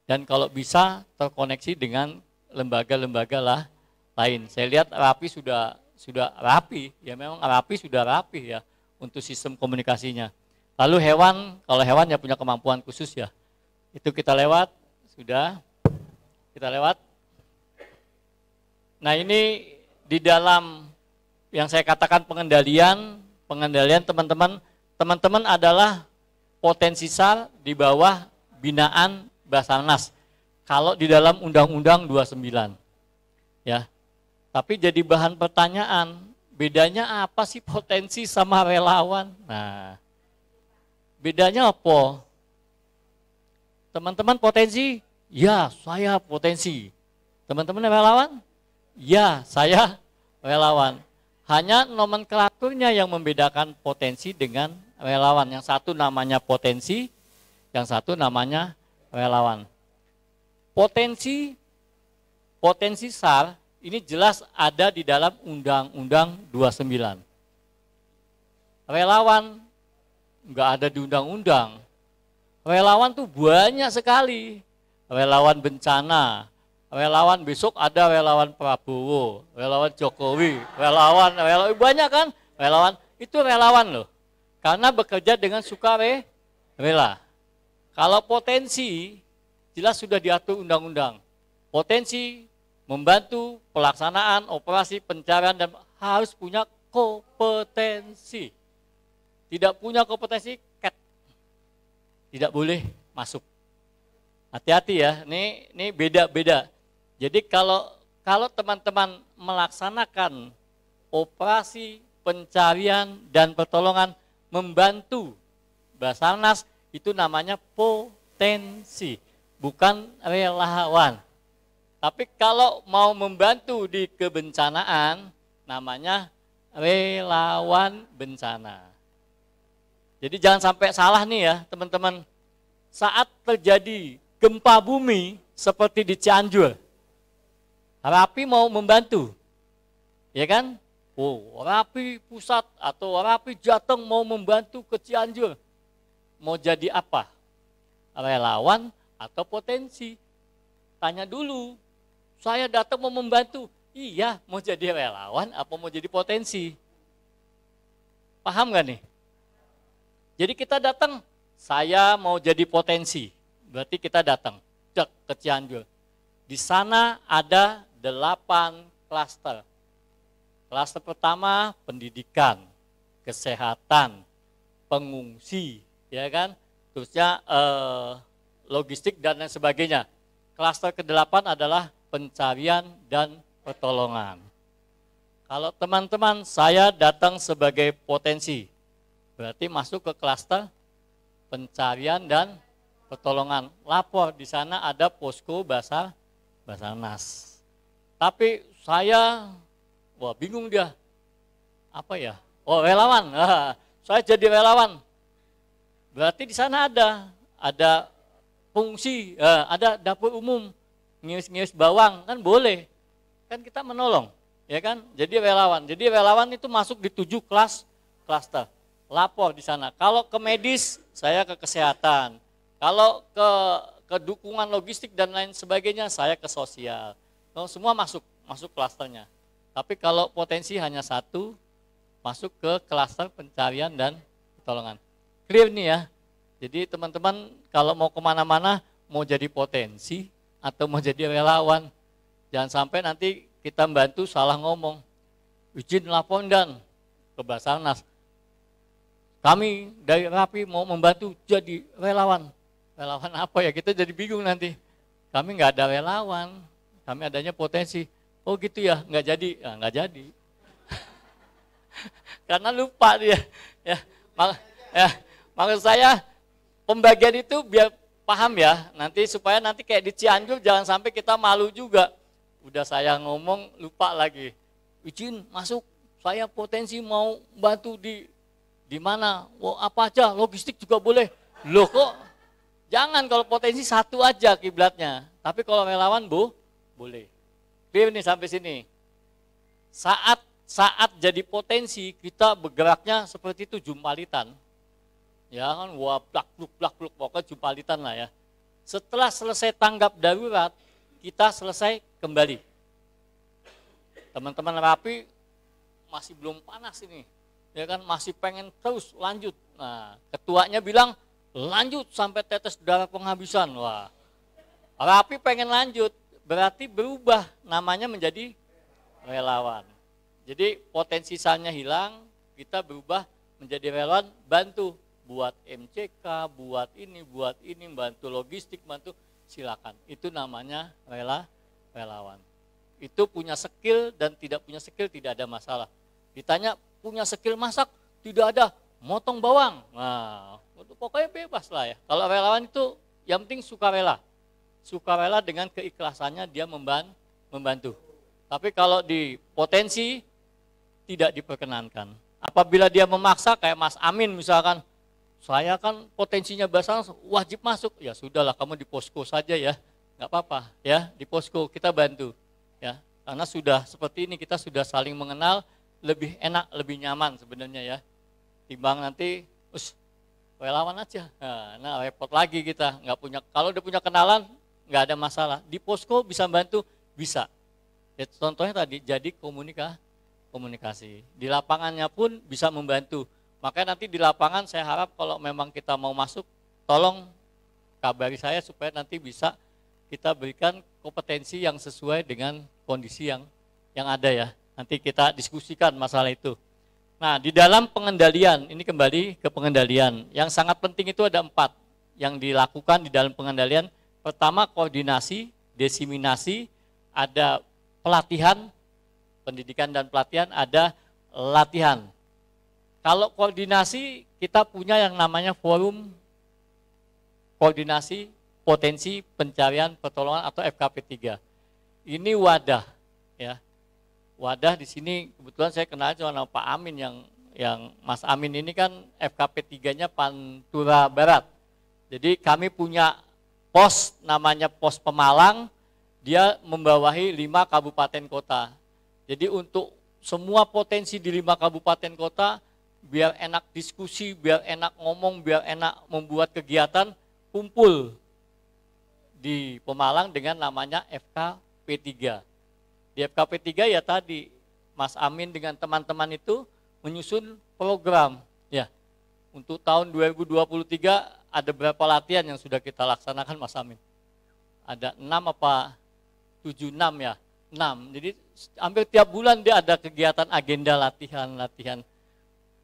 Dan kalau bisa terkoneksi dengan lembaga-lembaga lain. Saya lihat Rapi sudah rapi, ya memang Rapi sudah rapi ya untuk sistem komunikasinya. Lalu hewan, kalau hewan ya punya kemampuan khusus ya. Itu kita lewat, kita lewat. Nah, ini di dalam yang saya katakan pengendalian teman-teman adalah potensi SAR di bawah binaan Basarnas. Kalau di dalam Undang-Undang 29. Ya. Tapi jadi bahan pertanyaan, bedanya apa sih potensi sama relawan? Nah, bedanya apa? Teman-teman potensi? Ya, saya potensi. Teman-teman relawan? Ya, saya relawan. Hanya nomenklaturnya yang membedakan potensi dengan relawan. Yang satu namanya potensi, yang satu namanya relawan. Potensi SAR ini jelas ada di dalam Undang-Undang 29. Relawan enggak ada di undang-undang. Relawan tuh banyak sekali. Relawan bencana, relawan besok ada relawan Prabowo, relawan Jokowi, relawan banyak kan? Relawan itu relawan loh. Karena bekerja dengan sukarela. Kalau potensi jelas sudah diatur undang-undang. Potensi membantu pelaksanaan operasi pencarian dan harus punya kompetensi. Tidak punya kompetensi, tidak boleh masuk. Hati-hati ya, ini beda-beda. Jadi kalau teman-teman melaksanakan operasi pencarian dan pertolongan membantu Basarnas, itu namanya potensi, bukan relawan. Tapi kalau mau membantu di kebencanaan, namanya relawan bencana. Jadi jangan sampai salah nih ya teman-teman. Saat terjadi gempa bumi seperti di Cianjur, Rapi mau membantu, ya kan? Oh, Rapi Pusat atau Rapi Jateng mau membantu ke Cianjur. Mau jadi apa? Relawan atau potensi? Tanya dulu, saya datang mau membantu. Iya, mau jadi relawan apa mau jadi potensi? Paham gak nih? Jadi kita datang, saya mau jadi potensi. Berarti kita datang ke Cianjur. Di sana ada 8 klaster. Klaster pertama pendidikan, kesehatan, pengungsi, ya kan? Terusnya logistik dan lain sebagainya. Klaster ke-8 adalah pencarian dan pertolongan. Kalau teman-teman saya datang sebagai potensi, berarti masuk ke klaster pencarian dan pertolongan. Lapor di sana ada posko Basarnas. Tapi saya, wah bingung dia, apa ya? Oh relawan, saya jadi relawan. Berarti di sana ada fungsi, ada dapur umum, ngiris-ngiris bawang, kan boleh. Kan kita menolong, ya kan? Jadi relawan itu masuk di 7 klaster. Lapor di sana. Kalau ke medis, saya ke kesehatan. Kalau ke dukungan logistik dan lain sebagainya, saya ke sosial. Semua masuk klasternya. Tapi kalau potensi hanya 1, masuk ke klaster pencarian dan pertolongan. Clear nih ya. Jadi teman-teman kalau mau kemana-mana, mau jadi potensi atau mau jadi relawan, jangan sampai nanti kita bantu salah ngomong. Izin lapor dan ke Basarnas. Kami dari Rapi mau membantu jadi relawan. Relawan apa ya? Kita jadi bingung nanti. Kami nggak ada relawan, kami adanya potensi. Oh gitu ya, nggak jadi. Ya, nggak jadi. Karena lupa dia. Ya, maksud saya pembagian itu biar paham ya. Nanti supaya nanti kayak di Cianjur jangan sampai kita malu juga. Udah saya ngomong lupa lagi. Izin masuk, saya potensi mau bantu di mana? Oh, apa aja, logistik juga boleh. Loh kok, jangan kalau potensi 1 aja kiblatnya. Tapi kalau relawan boleh. Clear nih sampai sini. Saat jadi potensi, kita bergeraknya seperti itu jumpalitan. Ya kan, wah blak-bluk, pokoknya jumpalitan lah ya. Setelah selesai tanggap darurat, kita selesai kembali. Teman-teman Rapi masih belum panas ini. Ya kan masih pengen terus lanjut. Nah, ketuanya bilang lanjut sampai tetes darah penghabisan. Wah, Rapi pengen lanjut, berarti berubah namanya menjadi relawan. Jadi potensi salnya hilang, kita berubah menjadi relawan, bantu buat MCK, buat ini, bantu logistik, bantu silakan. Itu namanya relawan. Itu punya skill dan tidak punya skill tidak ada masalah. Ditanya punya skill masak, tidak ada, motong bawang. Nah, pokoknya bebas lah ya. Kalau relawan itu yang penting sukarela. Sukarela dengan keikhlasannya dia membantu. Tapi kalau di potensi tidak diperkenankan. Apabila dia memaksa kayak Mas Amin misalkan, saya kan potensinya Basarnas wajib masuk. Ya sudahlah kamu di posko saja ya. Enggak apa-apa ya, di posko kita bantu. Ya, karena sudah seperti ini kita sudah saling mengenal, lebih enak, lebih nyaman sebenarnya ya. Timbang nanti, relawan aja. Nah, repot lagi kita, nggak punya. Kalau udah punya kenalan, nggak ada masalah. Di posko bisa bantu, bisa. Ya, contohnya tadi jadi komunikasi. Di lapangannya pun bisa membantu. Makanya nanti di lapangan saya harap kalau memang kita mau masuk, tolong kabari saya supaya nanti bisa kita berikan kompetensi yang sesuai dengan kondisi yang ada ya. Nanti kita diskusikan masalah itu. Nah, di dalam pengendalian, ini kembali ke pengendalian. Yang sangat penting itu ada 4 yang dilakukan di dalam pengendalian. Pertama, koordinasi, diseminasi, ada pelatihan, pendidikan dan pelatihan, ada latihan. Kalau koordinasi, kita punya yang namanya forum koordinasi potensi pencarian pertolongan atau FKP3. Ini wadah, ya. Wadah di sini kebetulan saya kenal sama Pak Amin yang Mas Amin ini kan FKP3-nya Pantura Barat. Jadi kami punya pos namanya Pos Pemalang, dia membawahi 5 kabupaten kota. Jadi untuk semua potensi di 5 kabupaten kota, biar enak diskusi, biar enak ngomong, biar enak membuat kegiatan, kumpul di Pemalang dengan namanya FKP3. Di FKP3 ya tadi Mas Amin dengan teman-teman itu menyusun program ya. Untuk tahun 2023 ada berapa latihan yang sudah kita laksanakan Mas Amin? Ada 6 apa 7-6 ya? 6. Jadi hampir tiap bulan dia ada kegiatan agenda latihan.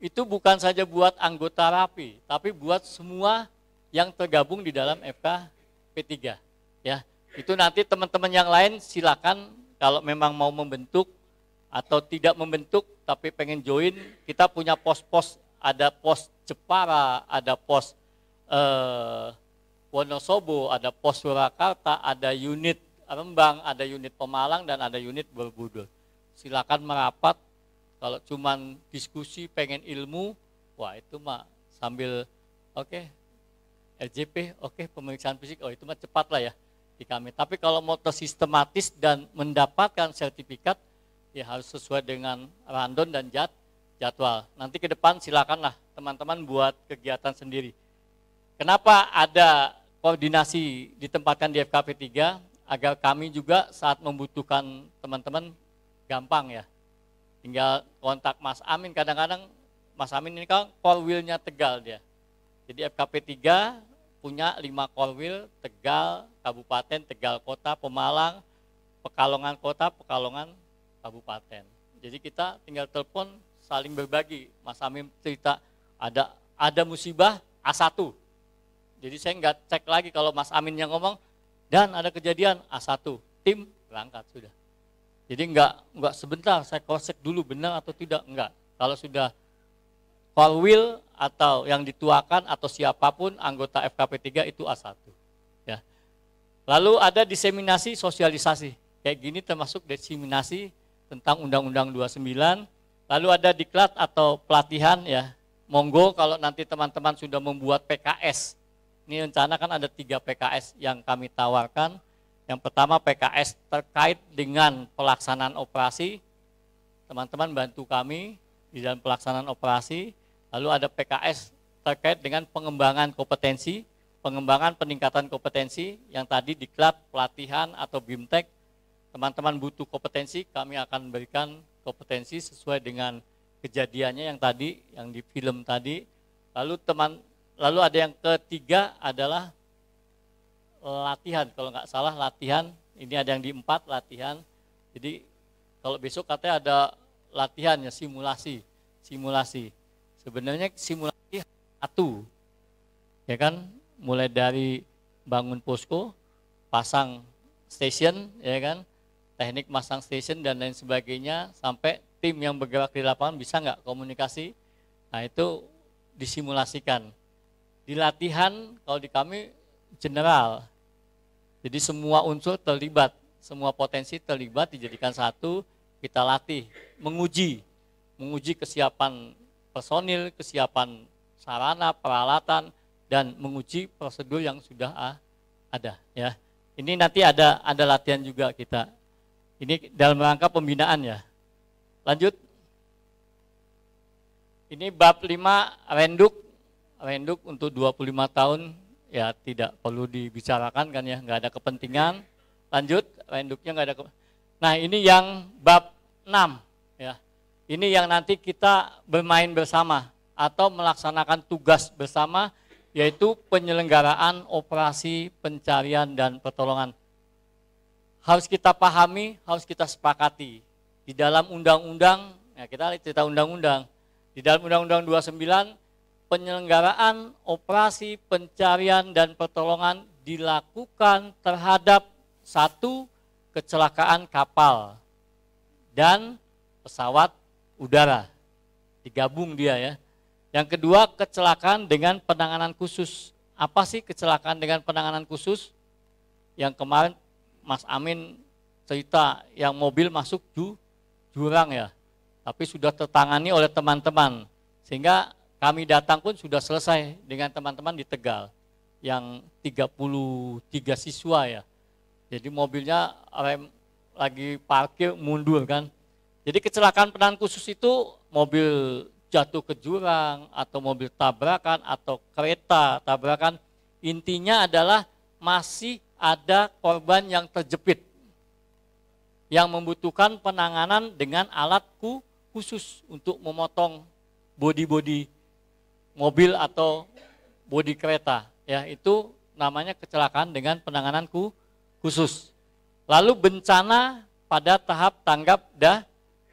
Itu bukan saja buat anggota RAPI, tapi buat semua yang tergabung di dalam FKP3 ya. Itu nanti teman-teman yang lain silakan kalau memang mau membentuk atau tidak membentuk tapi pengen join, kita punya pos-pos, ada pos Jepara, ada pos Wonosobo, ada pos Surakarta, ada unit Rembang, ada unit Pemalang, dan ada unit Borobudur. Silakan merapat, kalau cuman diskusi pengen ilmu, wah itu mah sambil oke, LJP, oke, pemeriksaan fisik, oh itu mah cepat lah ya di kami. Tapi kalau mau tersistematis dan mendapatkan sertifikat, ya harus sesuai dengan rundown dan jadwal. Nanti ke depan silakanlah teman-teman buat kegiatan sendiri. Kenapa ada koordinasi ditempatkan di FKP3? Agar kami juga saat membutuhkan teman-teman gampang ya. Tinggal kontak Mas Amin, kadang-kadang Mas Amin ini kan core wheel-nya Tegal dia. Jadi FKP3 punya 5 core wheel, Tegal, Kabupaten, Tegal Kota, Pemalang, Pekalongan Kota, Pekalongan Kabupaten. Jadi kita tinggal telepon, saling berbagi. Mas Amin cerita ada musibah A1. Jadi saya nggak cek lagi kalau Mas Amin yang ngomong, dan ada kejadian A1, tim berangkat sudah. Jadi enggak sebentar saya cross check dulu benar atau tidak, enggak. Kalau sudah core wheel atau yang dituakan atau siapapun anggota FKP3 itu A1. Ya. Lalu ada diseminasi sosialisasi. Kayak gini termasuk diseminasi tentang Undang-Undang 29. Lalu ada diklat atau pelatihan ya. Monggo kalau nanti teman-teman sudah membuat PKS. Ini rencana kan ada 3 PKS yang kami tawarkan. Yang pertama PKS terkait dengan pelaksanaan operasi. Teman-teman bantu kami di dalam pelaksanaan operasi. Lalu ada PKS terkait dengan pengembangan kompetensi, pengembangan peningkatan kompetensi yang tadi diklat, pelatihan atau BIMTEK. Teman-teman butuh kompetensi, kami akan berikan kompetensi sesuai dengan kejadiannya yang tadi, yang di film tadi. Lalu ada yang ketiga adalah latihan, kalau nggak salah latihan, ini ada yang di 4 latihan. Jadi kalau besok katanya ada latihan ya, simulasi. Sebenarnya simulasi 1, ya kan, mulai dari bangun posko, pasang station, ya kan, teknik masang station dan lain sebagainya, sampai tim yang bergerak di lapangan bisa nggak komunikasi. Nah itu disimulasikan. Di latihan kalau di kami general, jadi semua unsur terlibat, semua potensi terlibat dijadikan satu, kita latih, menguji kesiapan personil, kesiapan sarana, peralatan, dan menguji prosedur yang sudah ada. Ya, ini nanti ada latihan juga kita. Ini dalam rangka pembinaan ya. Lanjut. Ini bab 5 Renduk untuk 25 tahun ya tidak perlu dibicarakan kan ya, nggak ada kepentingan. Lanjut, Renduknya nggak ada. Nah ini yang bab 6 ya. Ini yang nanti kita bermain bersama atau melaksanakan tugas bersama, yaitu penyelenggaraan operasi pencarian dan pertolongan harus kita pahami, harus kita sepakati. Di dalam undang-undang, ya kita lihat cerita undang-undang. Di dalam Undang-Undang 29, penyelenggaraan operasi pencarian dan pertolongan dilakukan terhadap satu, kecelakaan kapal dan pesawat udara. Digabung dia ya. Yang kedua, kecelakaan dengan penanganan khusus. Apa sih kecelakaan dengan penanganan khusus? Yang kemarin Mas Amin cerita yang mobil masuk jurang ya. Tapi sudah tertangani oleh teman-teman. Sehingga kami datang pun sudah selesai dengan teman-teman di Tegal. Yang 33 siswa ya. Jadi mobilnya rem lagi parkir mundur kan. Jadi kecelakaan penanganan khusus itu mobil jatuh ke jurang atau mobil tabrakan atau kereta tabrakan. Intinya adalah masih ada korban yang terjepit. Yang membutuhkan penanganan dengan alat khusus untuk memotong bodi-bodi mobil atau bodi kereta. Ya, itu namanya kecelakaan dengan penanganan khusus. Lalu bencana pada tahap tanggap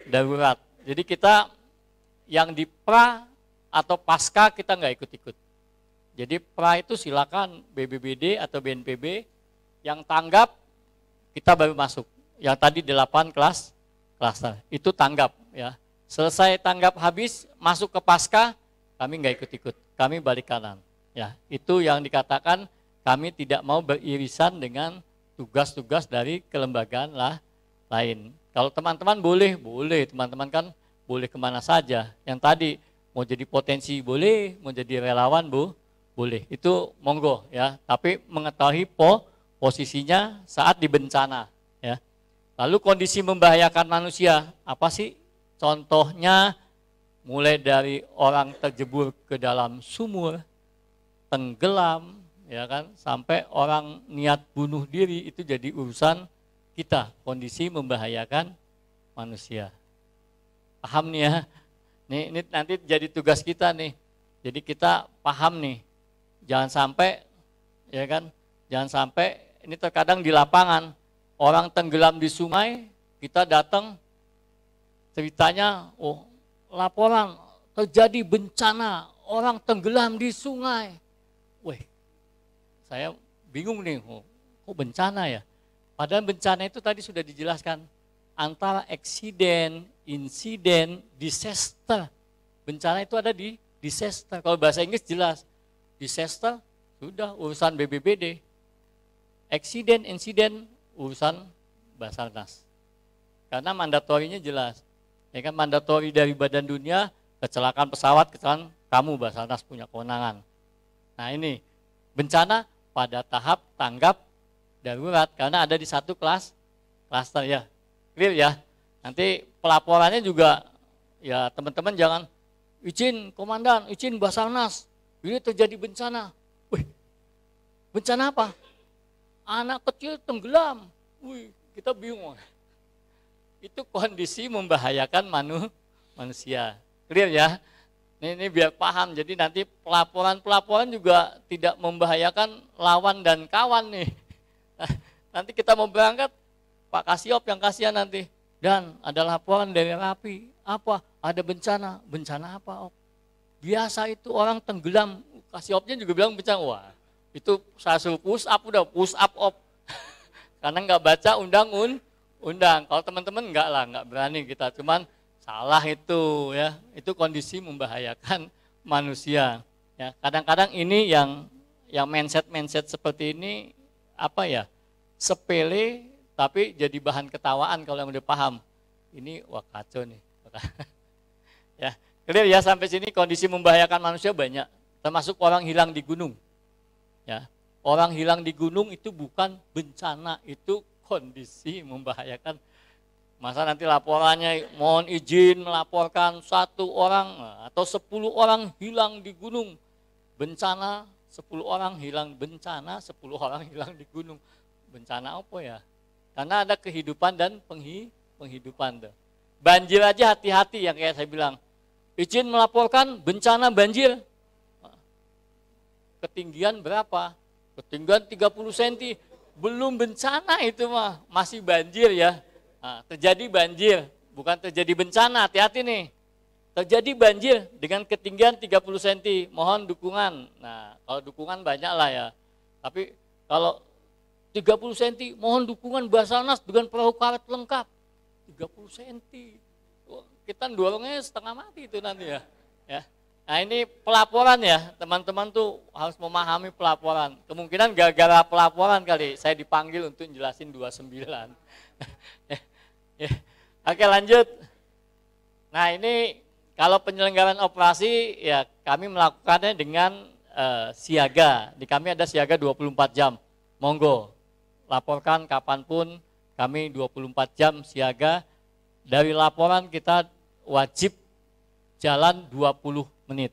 darurat. Jadi kita yang di pra atau pasca kita nggak ikut-ikut. Jadi pra itu silakan BBBD atau BNPB, yang tanggap kita baru masuk. Yang tadi 8 klaster itu tanggap ya. Selesai tanggap habis masuk ke pasca, kami nggak ikut-ikut, kami balik kanan. Ya, itu yang dikatakan kami tidak mau beririsan dengan tugas-tugas dari kelembagaan lain. Kalau teman-teman boleh, teman-teman kan boleh kemana saja. Yang tadi mau jadi potensi boleh, mau jadi relawan boleh. Itu monggo ya. Tapi mengetahui posisinya saat di bencana. Ya. Lalu kondisi membahayakan manusia apa sih? Contohnya mulai dari orang terjebur ke dalam sumur, tenggelam, ya kan, sampai orang niat bunuh diri itu jadi urusan kita. Kondisi membahayakan manusia. Paham nih ya? Ini nanti jadi tugas kita nih. Jadi kita paham nih. Jangan sampai, ya kan? Jangan sampai ini terkadang di lapangan orang tenggelam di sungai, kita datang ceritanya, oh laporan terjadi bencana orang tenggelam di sungai. Wih, saya bingung nih, kok bencana ya? Padahal bencana itu tadi sudah dijelaskan antara eksiden, insiden, disaster. Bencana itu ada di disaster. Kalau bahasa Inggris jelas, disaster sudah urusan BBBD. Eksiden, insiden urusan Basarnas. Karena mandatorinya jelas. Ya kan, mandatori dari Badan Dunia, kecelakaan pesawat, kecelakaan kamu Basarnas punya kewenangan. Nah ini bencana pada tahap tanggap darurat karena ada di satu klaster ya. Clear ya. Nanti pelaporannya juga ya teman-teman jangan izin komandan, izin Basarnas. Ini terjadi bencana. Wih, bencana apa? Anak kecil tenggelam. Wih, kita bingung. Itu kondisi membahayakan manusia. Clear ya? Ini biar paham. Jadi nanti pelaporan juga tidak membahayakan lawan dan kawan nih. Nanti kita mau berangkat, Pak Kasiop yang kasihan nanti. Dan ada laporan dari Rapi. Apa? Ada bencana. Bencana apa, Op? Biasa itu orang tenggelam. Kasiopnya juga bilang bencana. Wah, itu saya suruh push up, udah push up, Op. Karena nggak baca undang. Kalau teman-teman nggak berani kita. Cuman salah itu ya, itu kondisi membahayakan manusia. Ya, kadang-kadang ini yang mindset seperti ini apa ya, sepele tapi jadi bahan ketawaan kalau yang udah paham. Ini wah kacau nih. Ya, clear ya sampai sini. Kondisi membahayakan manusia banyak, termasuk orang hilang di gunung. Ya, orang hilang di gunung itu bukan bencana, itu kondisi membahayakan. Masa nanti laporannya mohon izin melaporkan 1 orang atau 10 orang hilang di gunung. Bencana 10 orang hilang, bencana 10 orang hilang di gunung. Bencana apa ya? Karena ada kehidupan dan penghidupan. Banjir aja hati-hati yang kayak saya bilang. Izin melaporkan bencana banjir. Ketinggian berapa? Ketinggian 30 cm. belum bencana itu mah, masih banjir ya. Nah, terjadi banjir, bukan terjadi bencana, hati-hati nih. Terjadi banjir dengan ketinggian 30 cm, mohon dukungan. Nah, kalau dukungan banyak lah ya. Tapi kalau 30 cm, mohon dukungan Basarnas dengan perahu karet lengkap. 30 cm. Kita dorongnya setengah mati itu nanti ya. Nah ini pelaporan ya, teman-teman tuh harus memahami pelaporan. Kemungkinan gara-gara pelaporan kali saya dipanggil untuk jelasin 29. Oke lanjut. Nah ini kalau penyelenggaraan operasi ya kami melakukannya dengan siaga. Di kami ada siaga 24 jam. Monggo, laporkan kapanpun, kami 24 jam siaga. Dari laporan kita wajib jalan 20 menit.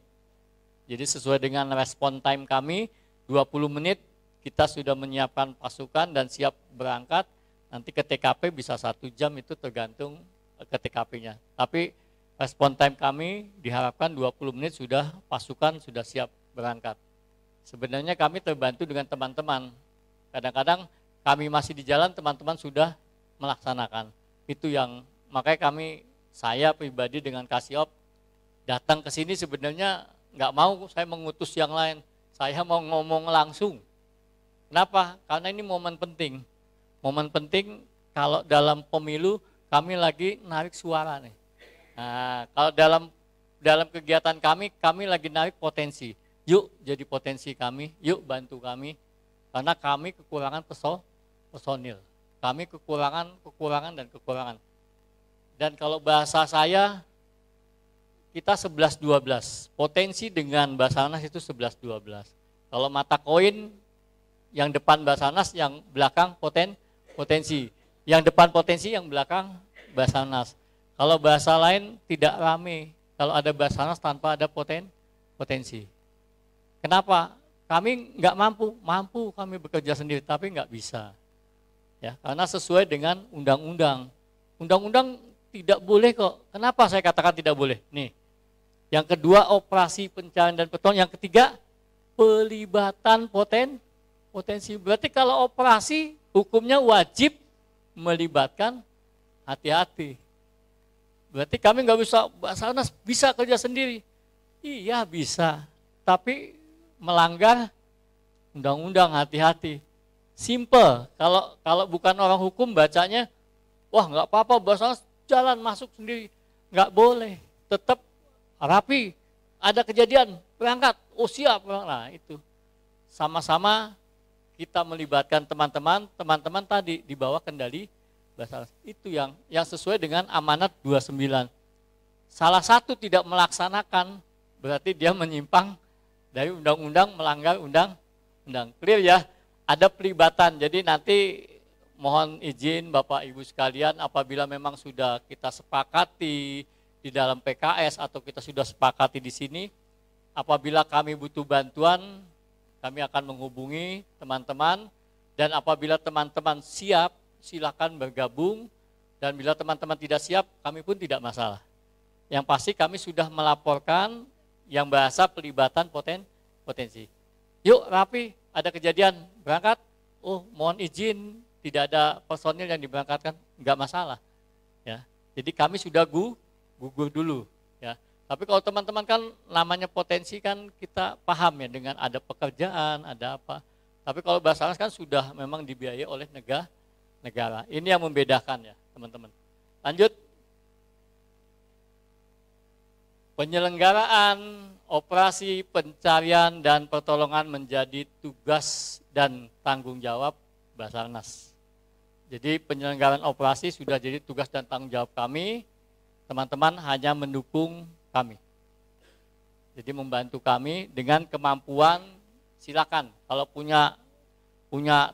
Jadi sesuai dengan respon time kami, 20 menit kita sudah menyiapkan pasukan dan siap berangkat. Nanti ke TKP bisa 1 jam, itu tergantung ke TKP-nya. Tapi respon time kami diharapkan 20 menit sudah pasukan sudah siap berangkat. Sebenarnya kami terbantu dengan teman-teman. Kadang-kadang kami masih di jalan, teman-teman sudah melaksanakan. Itu yang makanya saya pribadi dengan Kasiop datang ke sini sebenarnya nggak mau saya mengutus yang lain. Saya mau ngomong langsung. Kenapa? Karena ini momen penting. Momen penting kalau dalam pemilu kami lagi narik suara nih. Nah, kalau dalam kegiatan kami lagi narik potensi. Yuk jadi potensi kami, yuk bantu kami. Karena kami kekurangan personil. Kami kekurangan dan. Dan kalau bahasa saya, kita 11-12, potensi dengan Basarnas itu 11-12. Kalau mata koin, yang depan Basarnas, yang belakang potensi. Yang depan potensi, yang belakang Basarnas. Kalau bahasa lain tidak rame, kalau ada Basarnas tanpa ada potensi. Kenapa? Kami nggak mampu kami bekerja sendiri, tapi nggak bisa. Ya, karena sesuai dengan undang-undang. Undang-undang tidak boleh kok. Kenapa saya katakan tidak boleh? Nih. Yang kedua operasi pencarian dan pertolongan. Yang ketiga pelibatan potensi. Berarti kalau operasi hukumnya wajib melibatkan hati-hati. Berarti kami nggak bisa, Basarnas bisa kerja sendiri. Iya bisa, tapi melanggar undang-undang, hati-hati. Simple. Kalau bukan orang hukum bacanya, wah nggak apa-apa Basarnas jalan masuk sendiri. Nggak boleh. Tetap rapi. Ada kejadian, berangkat. Oh siap. Nah itu. Sama-sama kita melibatkan teman-teman tadi di bawah kendali Basarnas. Itu yang sesuai dengan amanat 29. Salah satu tidak melaksanakan, berarti dia menyimpang dari undang-undang, melanggar undang-undang. Clear ya? Ada pelibatan. Jadi nanti mohon izin Bapak Ibu sekalian, apabila memang sudah kita sepakati di dalam PKS atau kita sudah sepakati di sini, apabila kami butuh bantuan, kami akan menghubungi teman-teman, dan apabila teman-teman siap, silakan bergabung, dan bila teman-teman tidak siap, kami pun tidak masalah. Yang pasti kami sudah melaporkan yang bahasa pelibatan potensi. Yuk rapi, ada kejadian, berangkat, oh mohon izin, tidak ada personil yang diberangkatkan, enggak masalah. Ya, jadi kami sudah gugur dulu. Ya, tapi kalau teman-teman kan namanya potensi kan kita paham ya dengan ada pekerjaan, ada apa. Tapi kalau Basarnas kan sudah memang dibiayai oleh negara. Ini yang membedakan ya teman-teman. Lanjut. Penyelenggaraan operasi pencarian dan pertolongan menjadi tugas dan tanggung jawab Basarnas. Jadi penyelenggaraan operasi sudah jadi tugas dan tanggung jawab kami. Teman-teman hanya mendukung kami. Jadi membantu kami dengan kemampuan, silakan. Kalau punya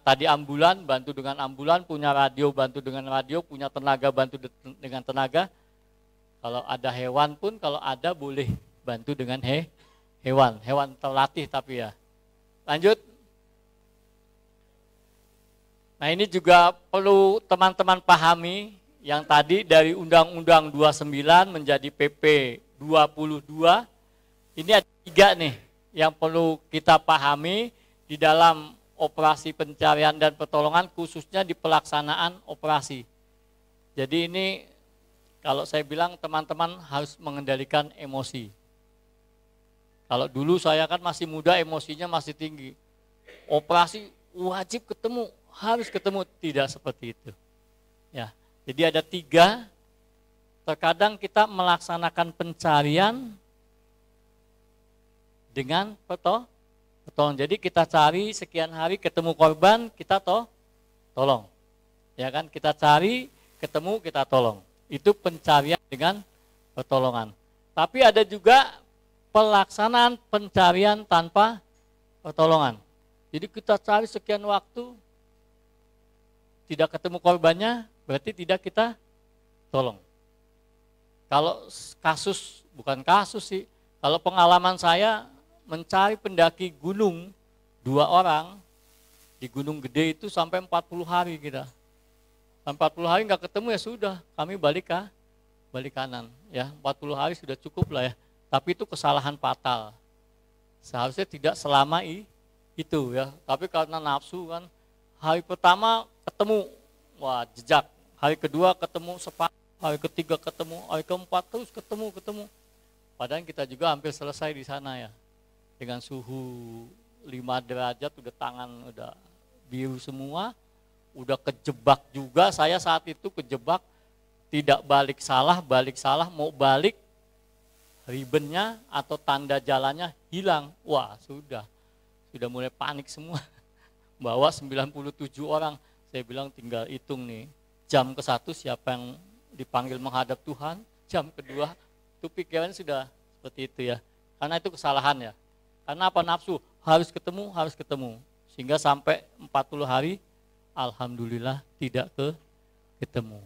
tadi ambulan, bantu dengan ambulan, punya radio, bantu dengan radio, punya tenaga, bantu dengan tenaga. Kalau ada hewan pun, kalau ada boleh bantu dengan hewan terlatih tapi ya. Lanjut. Nah ini juga perlu teman-teman pahami, yang tadi dari Undang-Undang 29 menjadi PP 22, ini ada 3 nih yang perlu kita pahami di dalam operasi pencarian dan pertolongan khususnya di pelaksanaan operasi. Jadi ini kalau saya bilang teman-teman harus mengendalikan emosi. Kalau dulu saya kan masih muda, emosinya masih tinggi. Operasi wajib ketemu, harus ketemu, tidak seperti itu. Ya, jadi ada 3. Terkadang kita melaksanakan pencarian dengan tolong. Jadi kita cari sekian hari ketemu korban, kita tolong. Ya kan, kita cari, ketemu, kita tolong. Itu pencarian dengan pertolongan. Tapi ada juga pelaksanaan pencarian tanpa pertolongan. Jadi kita cari sekian waktu, tidak ketemu korbannya, berarti tidak kita tolong. Kalau kasus, bukan kasus sih, kalau pengalaman saya mencari pendaki gunung 2 orang di Gunung Gede itu sampai 40 hari kita. 40 hari nggak ketemu ya sudah, kami balik kanan. Ya 40 hari sudah cukup lah ya. Tapi itu kesalahan fatal. Seharusnya tidak selama itu ya. Tapi karena nafsu kan, hari pertama ketemu, wah jejak. Hari kedua ketemu sepakat, hari ketiga ketemu, hari keempat terus ketemu. Padahal kita juga hampir selesai di sana ya. Dengan suhu 5 derajat, udah tangan udah biru semua, udah kejebak juga. Saya saat itu kejebak, tidak balik salah, mau balik, ribennya atau tanda jalannya hilang. Wah sudah mulai panik semua. Bawa 97 orang, saya bilang tinggal hitung nih. Jam ke-1 siapa yang dipanggil menghadap Tuhan, jam kedua itu pikirannya sudah seperti itu ya. Karena itu kesalahan ya. Karena apa, nafsu, harus ketemu. Sehingga sampai 40 hari, alhamdulillah tidak ketemu.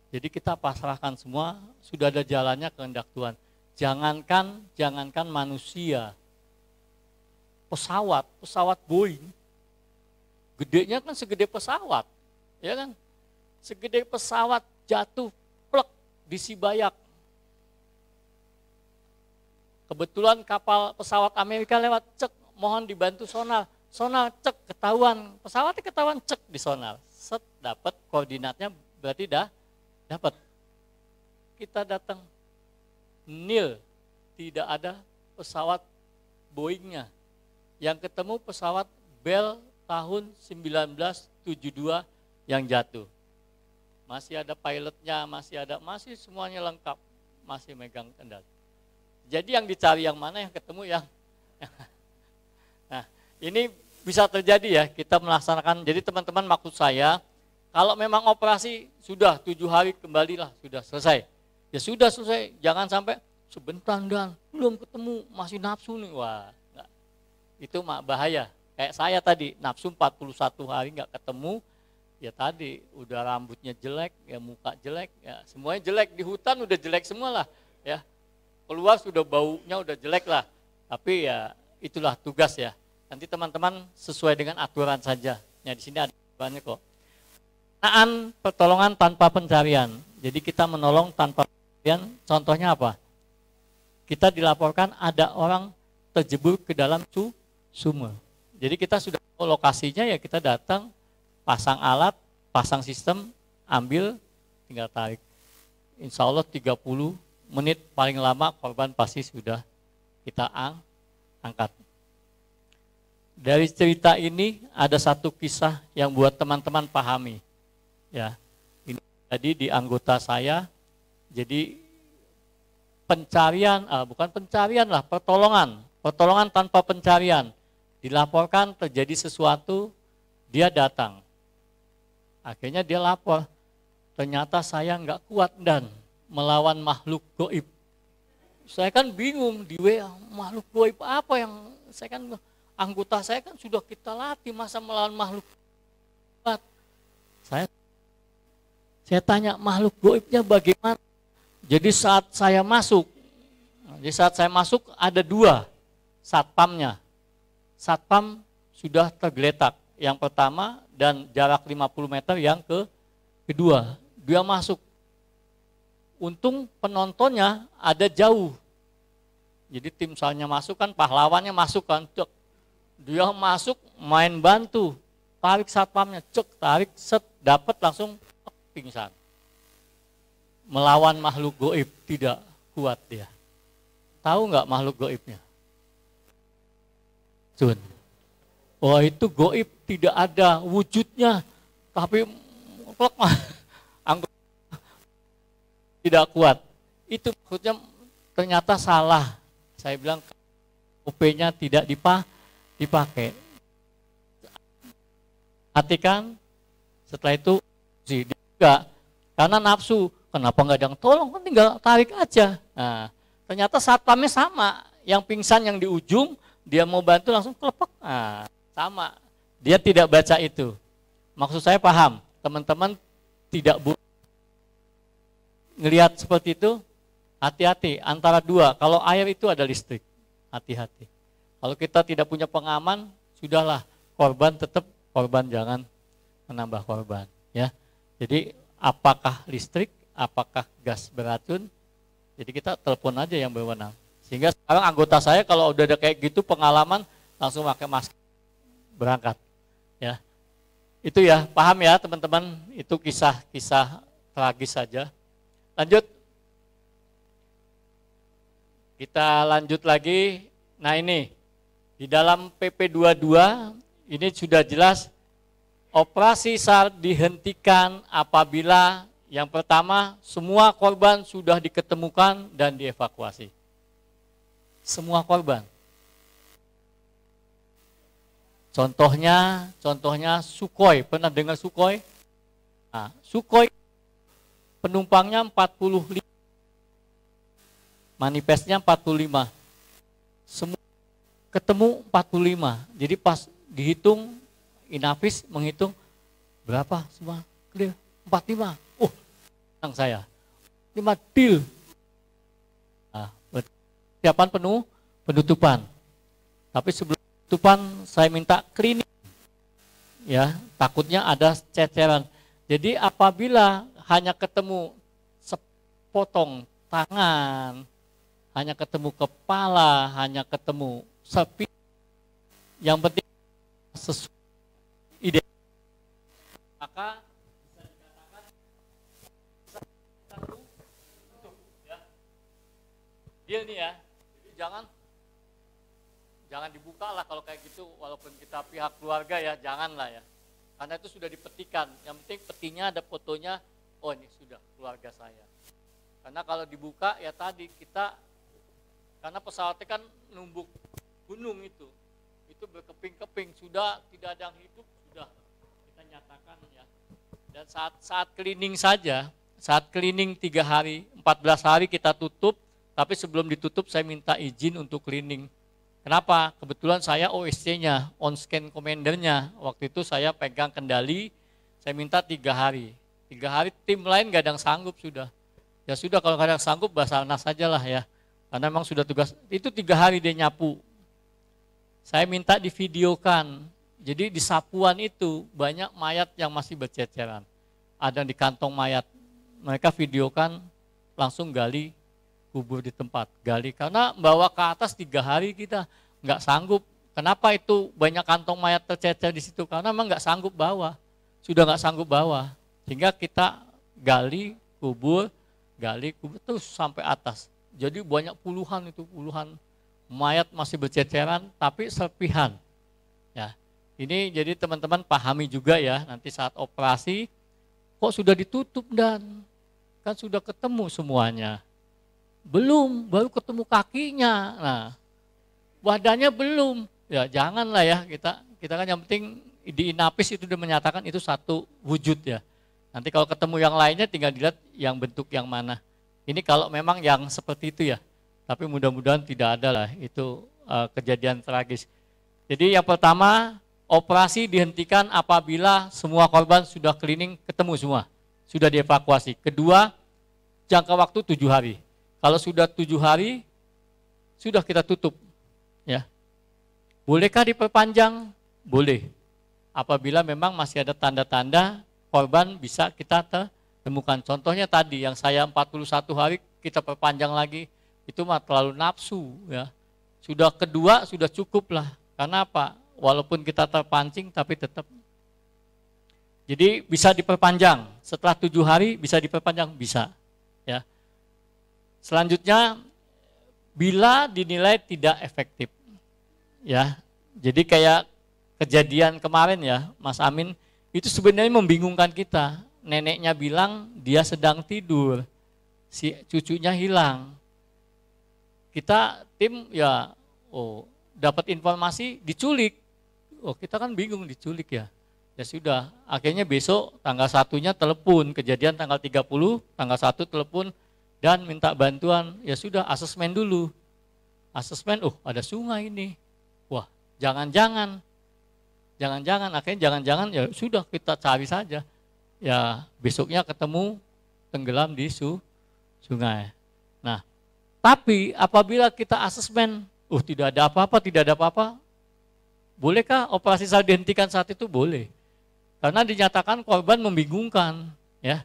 Jadi kita pasrahkan semua, sudah ada jalannya kehendak Tuhan. Jangankan manusia, pesawat Boeing, gedenya kan segede pesawat, ya kan? Segede pesawat jatuh, plek di Sibayak. Kebetulan kapal pesawat Amerika lewat, cek, mohon dibantu sonar, cek, ketahuan, pesawatnya ketahuan, cek di sonar, set, dapat koordinatnya, berarti dapat. Kita datang, nil, tidak ada pesawat Boeingnya. Yang ketemu pesawat Bell tahun 1972 yang jatuh. Masih ada pilotnya, masih semuanya lengkap, masih megang kendali. Jadi yang dicari yang mana, yang ketemu yang nah, ini bisa terjadi ya, kita melaksanakan. Jadi teman-teman, maksud saya, kalau memang operasi sudah 7 hari kembalilah, sudah selesai. Ya sudah selesai, jangan sampai sebentar dan belum ketemu, masih nafsu nih. Wah, enggak. Itu bahaya. Kayak saya tadi, nafsu 41 hari nggak ketemu, ya tadi udah rambutnya jelek, ya muka jelek, ya semuanya jelek, di hutan udah jelek semua lah, ya. Keluar sudah baunya udah jelek lah, tapi ya itulah tugas ya. Nanti teman-teman sesuai dengan aturan saja. Ya di sini ada aturannya kok. Pertolongan tanpa pencarian. Jadi kita menolong tanpa pencarian. Contohnya apa? Kita dilaporkan ada orang terjebur ke dalam sumur. Jadi kita sudah tahu lokasinya, ya kita datang, pasang alat, pasang sistem, ambil, tinggal tarik. Insya Allah 30 menit paling lama korban pasti sudah kita angkat. Dari cerita ini ada satu kisah yang buat teman-teman pahami. Ya, ini tadi di anggota saya, jadi pencarian, bukan pencarian lah, pertolongan tanpa pencarian. Dilaporkan terjadi sesuatu, dia datang. Akhirnya dia lapor, ternyata saya nggak kuat dan melawan makhluk goib. Saya kan bingung di WA, makhluk goib apa yang saya kan, anggota saya kan sudah kita latih, masa melawan makhluk goib. Saya tanya makhluk goibnya bagaimana. Jadi saat saya masuk ada 2 satpamnya. Satpam sudah tergeletak, yang pertama, dan jarak 50 meter yang kedua. Dia masuk. Untung penontonnya ada jauh. Jadi tim salnya masuk kan, pahlawannya masuk kan, Dia masuk main bantu, tarik satpamnya, cek, tarik, set, dapat langsung pingsan. Melawan makhluk goib tidak kuat dia. Tahu nggak makhluk goibnya? Sun. Oh itu goib tidak ada wujudnya, tapi tidak kuat. Itu maksudnya ternyata salah. Saya bilang OP-nya tidak dipakai. Hatikan, setelah itu juga karena nafsu, kenapa nggak ada yang tolong, kan tinggal tarik aja. Nah, ternyata satpamnya sama, yang pingsan yang di ujung, dia mau bantu langsung kelepek. Nah, sama, dia tidak baca itu. Maksud saya paham, teman-teman tidak boleh ngelihat seperti itu, hati-hati antara dua. Kalau air itu ada listrik, hati-hati. Kalau kita tidak punya pengaman, sudahlah korban tetap korban, jangan menambah korban. Ya, jadi apakah listrik, apakah gas beracun? Jadi kita telepon aja yang berwenang. Sehingga sekarang anggota saya kalau udah ada kayak gitu pengalaman langsung pakai masker berangkat. Ya, itu ya paham ya teman-teman. Itu kisah-kisah tragis saja. Lanjut. Kita lanjut lagi. Nah ini, di dalam PP 22 ini sudah jelas operasi SAR dihentikan apabila yang pertama semua korban sudah diketemukan dan dievakuasi. Semua korban. Contohnya Sukhoi, pernah dengar Sukhoi? Nah, Sukhoi penumpangnya 45. Manifestnya 45. Semua ketemu 45. Jadi pas dihitung, Inavis menghitung berapa semua clear 45. Senang saya. 5 deal. Nah, persiapan penutupan. Tapi sebelum penutupan saya minta cleaning. Ya, takutnya ada ceceran. Jadi apabila hanya ketemu sepotong tangan, hanya ketemu kepala, hanya ketemu sepi, yang penting sesuai ide, maka bisa dikatakan satu ya. Dia nih ya, jadi jangan dibuka lah kalau kayak gitu, walaupun kita pihak keluarga ya, janganlah ya. Karena itu sudah dipetikan, yang penting petinya ada fotonya, oh ini sudah keluarga saya. Karena kalau dibuka ya tadi kita, karena pesawatnya kan numbuk gunung itu berkeping-keping, sudah tidak ada yang hidup, sudah kita nyatakan ya. Dan saat cleaning saja, saat cleaning 3 hari, 14 hari kita tutup, tapi sebelum ditutup saya minta izin untuk cleaning. Kenapa? Kebetulan saya OSC-nya, on scan commander-nya, waktu itu saya pegang kendali, saya minta 3 hari. 3 hari tim lain gak ada yang sanggup sudah. Ya sudah kalau gak ada yang sanggup Basarnas saja lah ya. Karena memang sudah tugas, itu 3 hari dia nyapu. Saya minta divideokan, jadi di sapuan itu banyak mayat yang masih berceceran. Ada di kantong mayat, mereka videokan langsung gali, kubur di tempat, gali. Karena bawa ke atas 3 hari kita nggak sanggup. Kenapa itu banyak kantong mayat tercecer di situ? Karena memang nggak sanggup bawa, sudah nggak sanggup bawa. Sehingga kita gali, kubur terus sampai atas. Jadi banyak puluhan mayat masih berceceran, tapi serpihan. Ya, ini jadi teman-teman pahami juga ya, nanti saat operasi, kok sudah ditutup dan kan sudah ketemu semuanya. Belum, baru ketemu kakinya. Nah, badannya belum. Ya janganlah ya, kita kan yang penting di Inapis itu sudah menyatakan itu satu wujud ya. Nanti kalau ketemu yang lainnya tinggal dilihat yang bentuk yang mana. Ini kalau memang yang seperti itu ya. Tapi mudah-mudahan tidak ada lah, itu kejadian tragis. Jadi yang pertama, operasi dihentikan apabila semua korban sudah cleaning, ketemu semua, sudah dievakuasi. Kedua, jangka waktu 7 hari. Kalau sudah 7 hari, sudah kita tutup. Ya. Bolehkah diperpanjang? Boleh. Apabila memang masih ada tanda-tanda korban bisa kita temukan. Contohnya tadi yang saya 41 hari kita perpanjang lagi. Itu mah terlalu nafsu ya. Sudah kedua sudah cukup lah. Karena apa? walaupun kita terpancing tapi tetap. Jadi bisa diperpanjang, setelah 7 hari bisa diperpanjang, bisa. Ya. Selanjutnya, bila dinilai tidak efektif. Ya, jadi kayak kejadian kemarin ya, Mas Amin, itu sebenarnya membingungkan kita. Neneknya bilang dia sedang tidur, si cucunya hilang. Kita tim ya, dapat informasi diculik. Kita kan bingung diculik ya. Ya sudah, akhirnya besok tanggal 1-nya telepon, kejadian tanggal 30, tanggal 1 telepon dan minta bantuan. Ya sudah, asesmen dulu. Asesmen, ada sungai ini. Wah, jangan-jangan akhirnya jangan-jangan ya sudah kita cari saja. Ya, besoknya ketemu tenggelam di sungai. Nah, tapi apabila kita asesmen, tidak ada apa-apa, bolehkah operasi sel dihentikan saat itu? Boleh. Karena dinyatakan korban membingungkan, ya.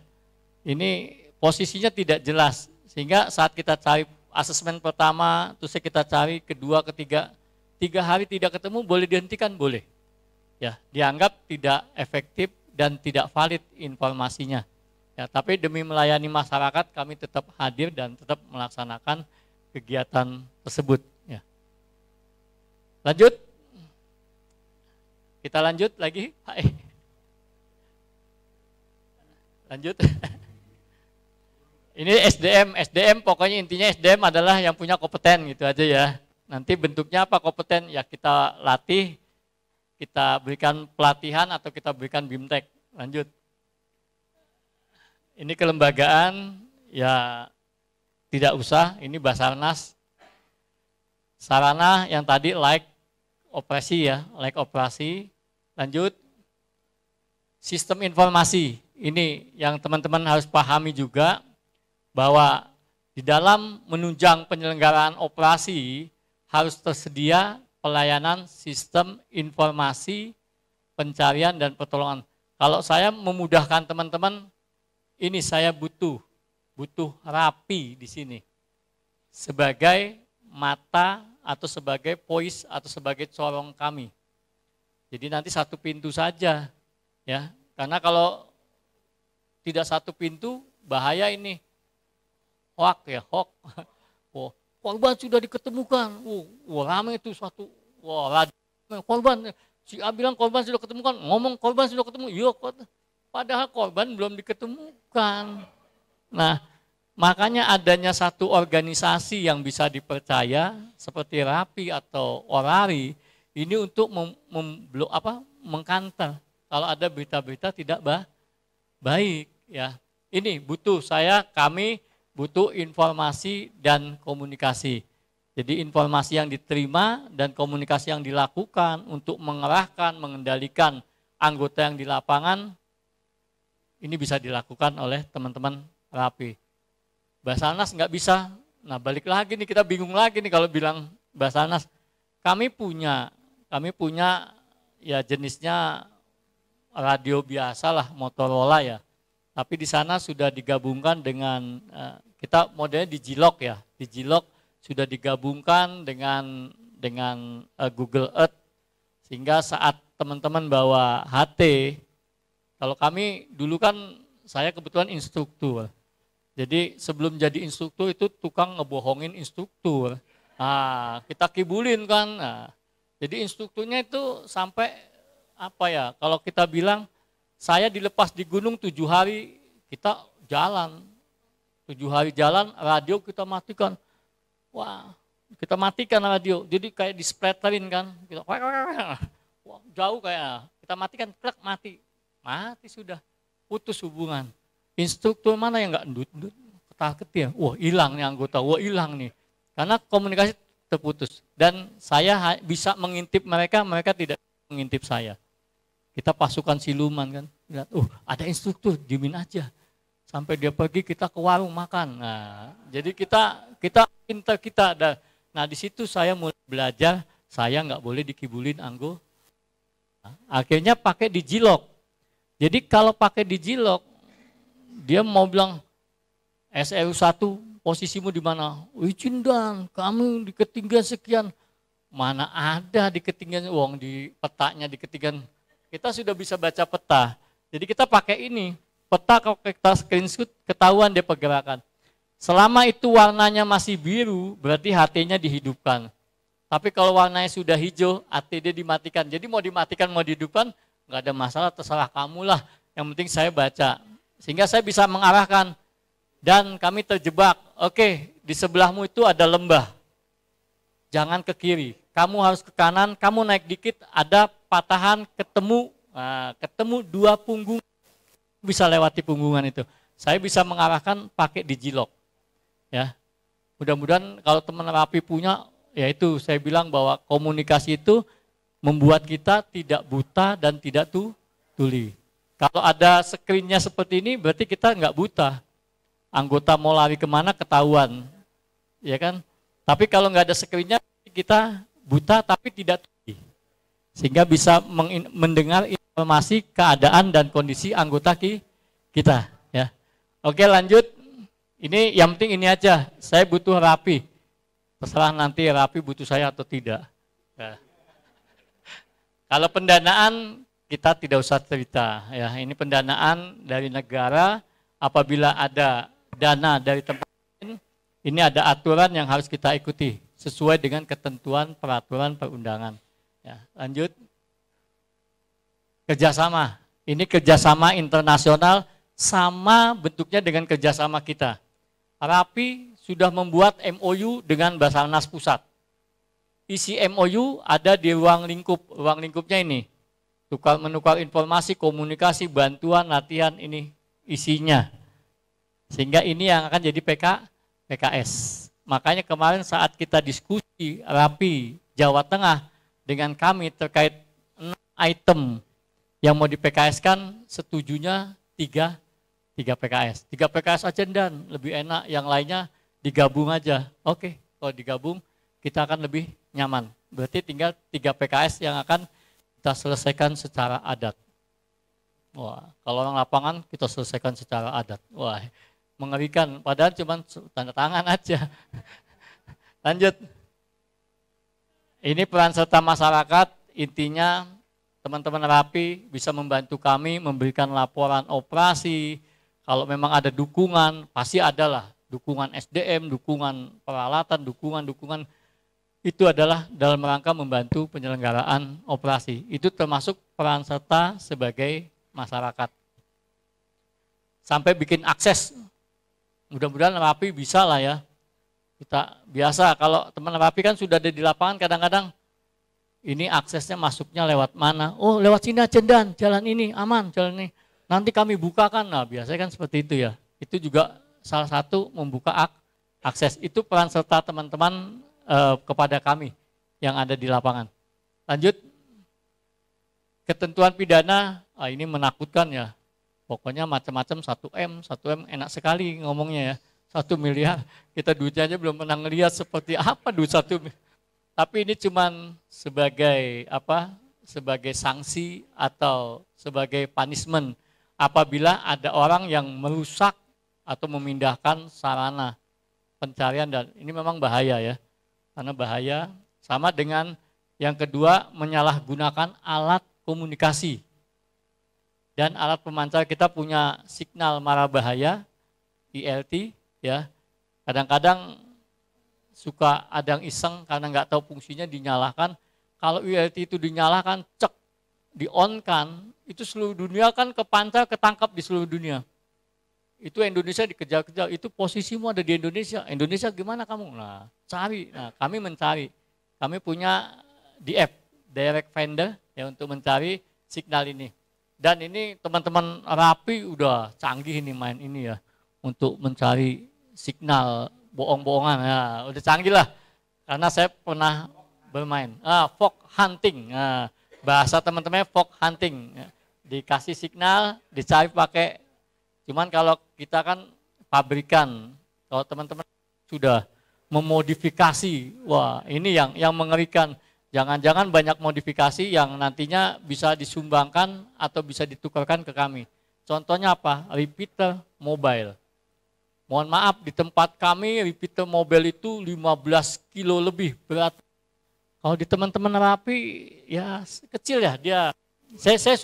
Ini posisinya tidak jelas, sehingga saat kita cari asesmen pertama, terus kita cari kedua, ketiga, 3 hari tidak ketemu, boleh dihentikan? Boleh. Ya, dianggap tidak efektif dan tidak valid informasinya. Ya, tapi demi melayani masyarakat kami tetap hadir dan tetap melaksanakan kegiatan tersebut. Ya. Lanjut, kita lanjut lagi, Pak. Lanjut. Ini SDM pokoknya intinya SDM adalah yang punya kompeten gitu aja ya. Nanti bentuknya apa kompeten ya kita latih, kita berikan pelatihan atau kita berikan BIMTEK. Lanjut. Ini kelembagaan ya tidak usah, ini Basarnas. Sarana yang tadi like operasi ya, like operasi. Lanjut. Sistem informasi. Ini yang teman-teman harus pahami juga bahwa di dalam menunjang penyelenggaraan operasi harus tersedia pelayanan sistem informasi pencarian dan pertolongan. Kalau saya memudahkan teman-teman, ini saya butuh Rapi di sini sebagai mata atau sebagai voice atau sebagai corong kami. Jadi nanti satu pintu saja, ya. Karena kalau tidak satu pintu bahaya ini. Hoak. Korban sudah diketemukan. Ramai itu satu. Korban. Si A bilang korban sudah ketemukan. Ngomong korban sudah ketemu. Iya, padahal korban belum diketemukan. Nah, makanya adanya satu organisasi yang bisa dipercaya seperti Rapi atau Orari ini untuk mengkanter kalau ada berita-berita tidak baik ya. Ini kami butuh informasi dan komunikasi. Jadi informasi yang diterima dan komunikasi yang dilakukan untuk mengerahkan, mengendalikan anggota yang di lapangan, ini bisa dilakukan oleh teman-teman Rapi. Basarnas nggak bisa. Nah balik lagi nih, kita bingung lagi nih kalau bilang Basarnas. Kami punya ya jenisnya radio biasa lah, Motorola ya. Tapi di sana sudah digabungkan dengan, kita modelnya Digilog ya. Digilog sudah digabungkan dengan Google Earth. Sehingga saat teman-teman bawa HT, kalau kami dulu kan saya kebetulan instruktur. Jadi sebelum jadi instruktur itu tukang ngebohongin instruktur. Nah, kita kibulin kan. Nah, jadi instrukturnya itu sampai kalau kita bilang saya dilepas di gunung 7 hari, kita jalan. 7 hari jalan, radio kita matikan. Wah, kita matikan radio. Jadi kayak displatterin kan. Kita, wah, jauh kayak. Kita matikan, klak, mati. Mati sudah. Putus hubungan. Instruktur mana yang enggak endut-endut? Ketar-ketir. Wah, hilang nih anggota. Wah, hilang nih. Karena komunikasi terputus. Dan saya bisa mengintip mereka, mereka tidak mengintip saya. Kita pasukan siluman kan. Lihat, ada instruktur, diemin aja. Sampai dia pergi kita ke warung makan. Nah, jadi kita pintar kita. Nah di situ saya mulai belajar, saya nggak boleh dikibulin anggo. Nah, akhirnya pakai Digilog. Jadi kalau pakai Digilog, dia mau bilang SRU 1 posisimu di mana? Izin dan kamu di ketinggian sekian. Mana ada di ketinggian uang di petanya di ketinggian. Kita sudah bisa baca peta. Jadi kita pakai ini. Peta kalau kita screenshot ketahuan dia pergerakan. Selama itu warnanya masih biru, berarti HT-nya dihidupkan. Tapi kalau warnanya sudah hijau, HT dia dimatikan. Jadi mau dimatikan mau dihidupkan, nggak ada masalah, terserah kamu lah. Yang penting saya baca. Sehingga saya bisa mengarahkan. Dan kami terjebak, oke, di sebelahmu itu ada lembah. Jangan ke kiri, kamu harus ke kanan, kamu naik dikit, ada patahan, ketemu dua punggung, bisa lewati punggungan itu. Saya bisa mengarahkan pakai digilog. Ya, mudah-mudahan kalau teman rapi punya, ya itu saya bilang bahwa komunikasi itu membuat kita tidak buta dan tidak tuli. Kalau ada screen-nya seperti ini, berarti kita nggak buta. Anggota mau lari kemana ketahuan, ya kan? Tapi kalau nggak ada screen-nya, kita buta tapi tidak tuli. Sehingga bisa mendengar informasi keadaan dan kondisi anggota kita. Ya. Oke lanjut, ini yang penting ini aja, saya butuh rapi. Terserah nanti rapi butuh saya atau tidak. Ya. Kalau pendanaan, kita tidak usah cerita. Ya, ini pendanaan dari negara, apabila ada dana dari tempat lain, ini ada aturan yang harus kita ikuti sesuai dengan ketentuan peraturan perundangan. Ya, lanjut. Kerjasama. Ini kerjasama internasional sama bentuknya dengan kerjasama kita. Rapi sudah membuat MOU dengan Basarnas Pusat. Isi MOU ada di ruang lingkupnya ini. Menukar informasi, komunikasi, bantuan, latihan, ini isinya. Sehingga ini yang akan jadi PKS. Makanya kemarin saat kita diskusi Rapi Jawa Tengah dengan kami terkait 6 item yang mau di PKS-kan, setujunya 3 PKS. 3 PKS aja dan lebih enak, yang lainnya digabung aja. Oke, kalau digabung kita akan lebih nyaman. Berarti tinggal 3 PKS yang akan kita selesaikan secara adat. Wah, kalau orang lapangan kita selesaikan secara adat. Wah, mengerikan, padahal cuma tanda tangan aja. Lanjut. Ini peran serta masyarakat, intinya teman-teman Rapi bisa membantu kami memberikan laporan operasi. Kalau memang ada dukungan, pasti adalah dukungan SDM, dukungan peralatan, dukungan itu adalah dalam rangka membantu penyelenggaraan operasi. Itu termasuk peran serta sebagai masyarakat. Sampai bikin akses. Mudah-mudahan Rapi bisa lah ya. Kita biasa kalau teman Rapi kan sudah ada di lapangan, kadang-kadang ini aksesnya masuknya lewat mana? Oh, lewat sini aja dan jalan ini aman, jalan ini. Nanti kami bukakan. Nah, biasanya kan seperti itu ya. Itu juga salah satu membuka akses. Itu peran serta teman-teman kepada kami yang ada di lapangan. Lanjut. Ketentuan pidana, ini menakutkan ya. Pokoknya macam-macam 1M enak sekali ngomongnya ya. 1 miliar, kita duitnya aja belum pernah ngelihat seperti apa duit 1 miliar. Tapi ini cuman sebagai sebagai sanksi atau sebagai punishment apabila ada orang yang merusak atau memindahkan sarana pencarian, dan ini memang bahaya ya. Karena bahaya, sama dengan yang kedua menyalahgunakan alat komunikasi. Dan alat pemancar kita punya signal marah bahaya, ILT ya. Kadang-kadang suka ada yang iseng karena nggak tahu fungsinya dinyalakan. Kalau ILT itu dinyalakan, cek, di-on-kan, itu seluruh dunia kan kepancar, ketangkap di seluruh dunia. Itu Indonesia dikejar-kejar, itu posisimu ada di Indonesia. Indonesia gimana kamu? Nah, cari. Nah, kami mencari. Kami punya DF, Direct Finder, ya, untuk mencari signal ini. Dan ini teman-teman Rapi udah canggih ini main ini ya, untuk mencari signal bohong-bohongan. Ya, udah canggih lah. Karena saya pernah bermain. Fog hunting. Bahasa teman-temannya fog hunting. Dikasih signal, dicari pakai. Cuman kalau kita kan pabrikan, kalau teman-teman sudah memodifikasi, wah ini yang mengerikan. Jangan-jangan banyak modifikasi yang nantinya bisa disumbangkan atau bisa ditukarkan ke kami. Contohnya apa? Repeater mobile. Mohon maaf, di tempat kami repeater mobile itu 15 kilo lebih berat. Kalau di teman-teman Merapi ya kecil ya dia. Saya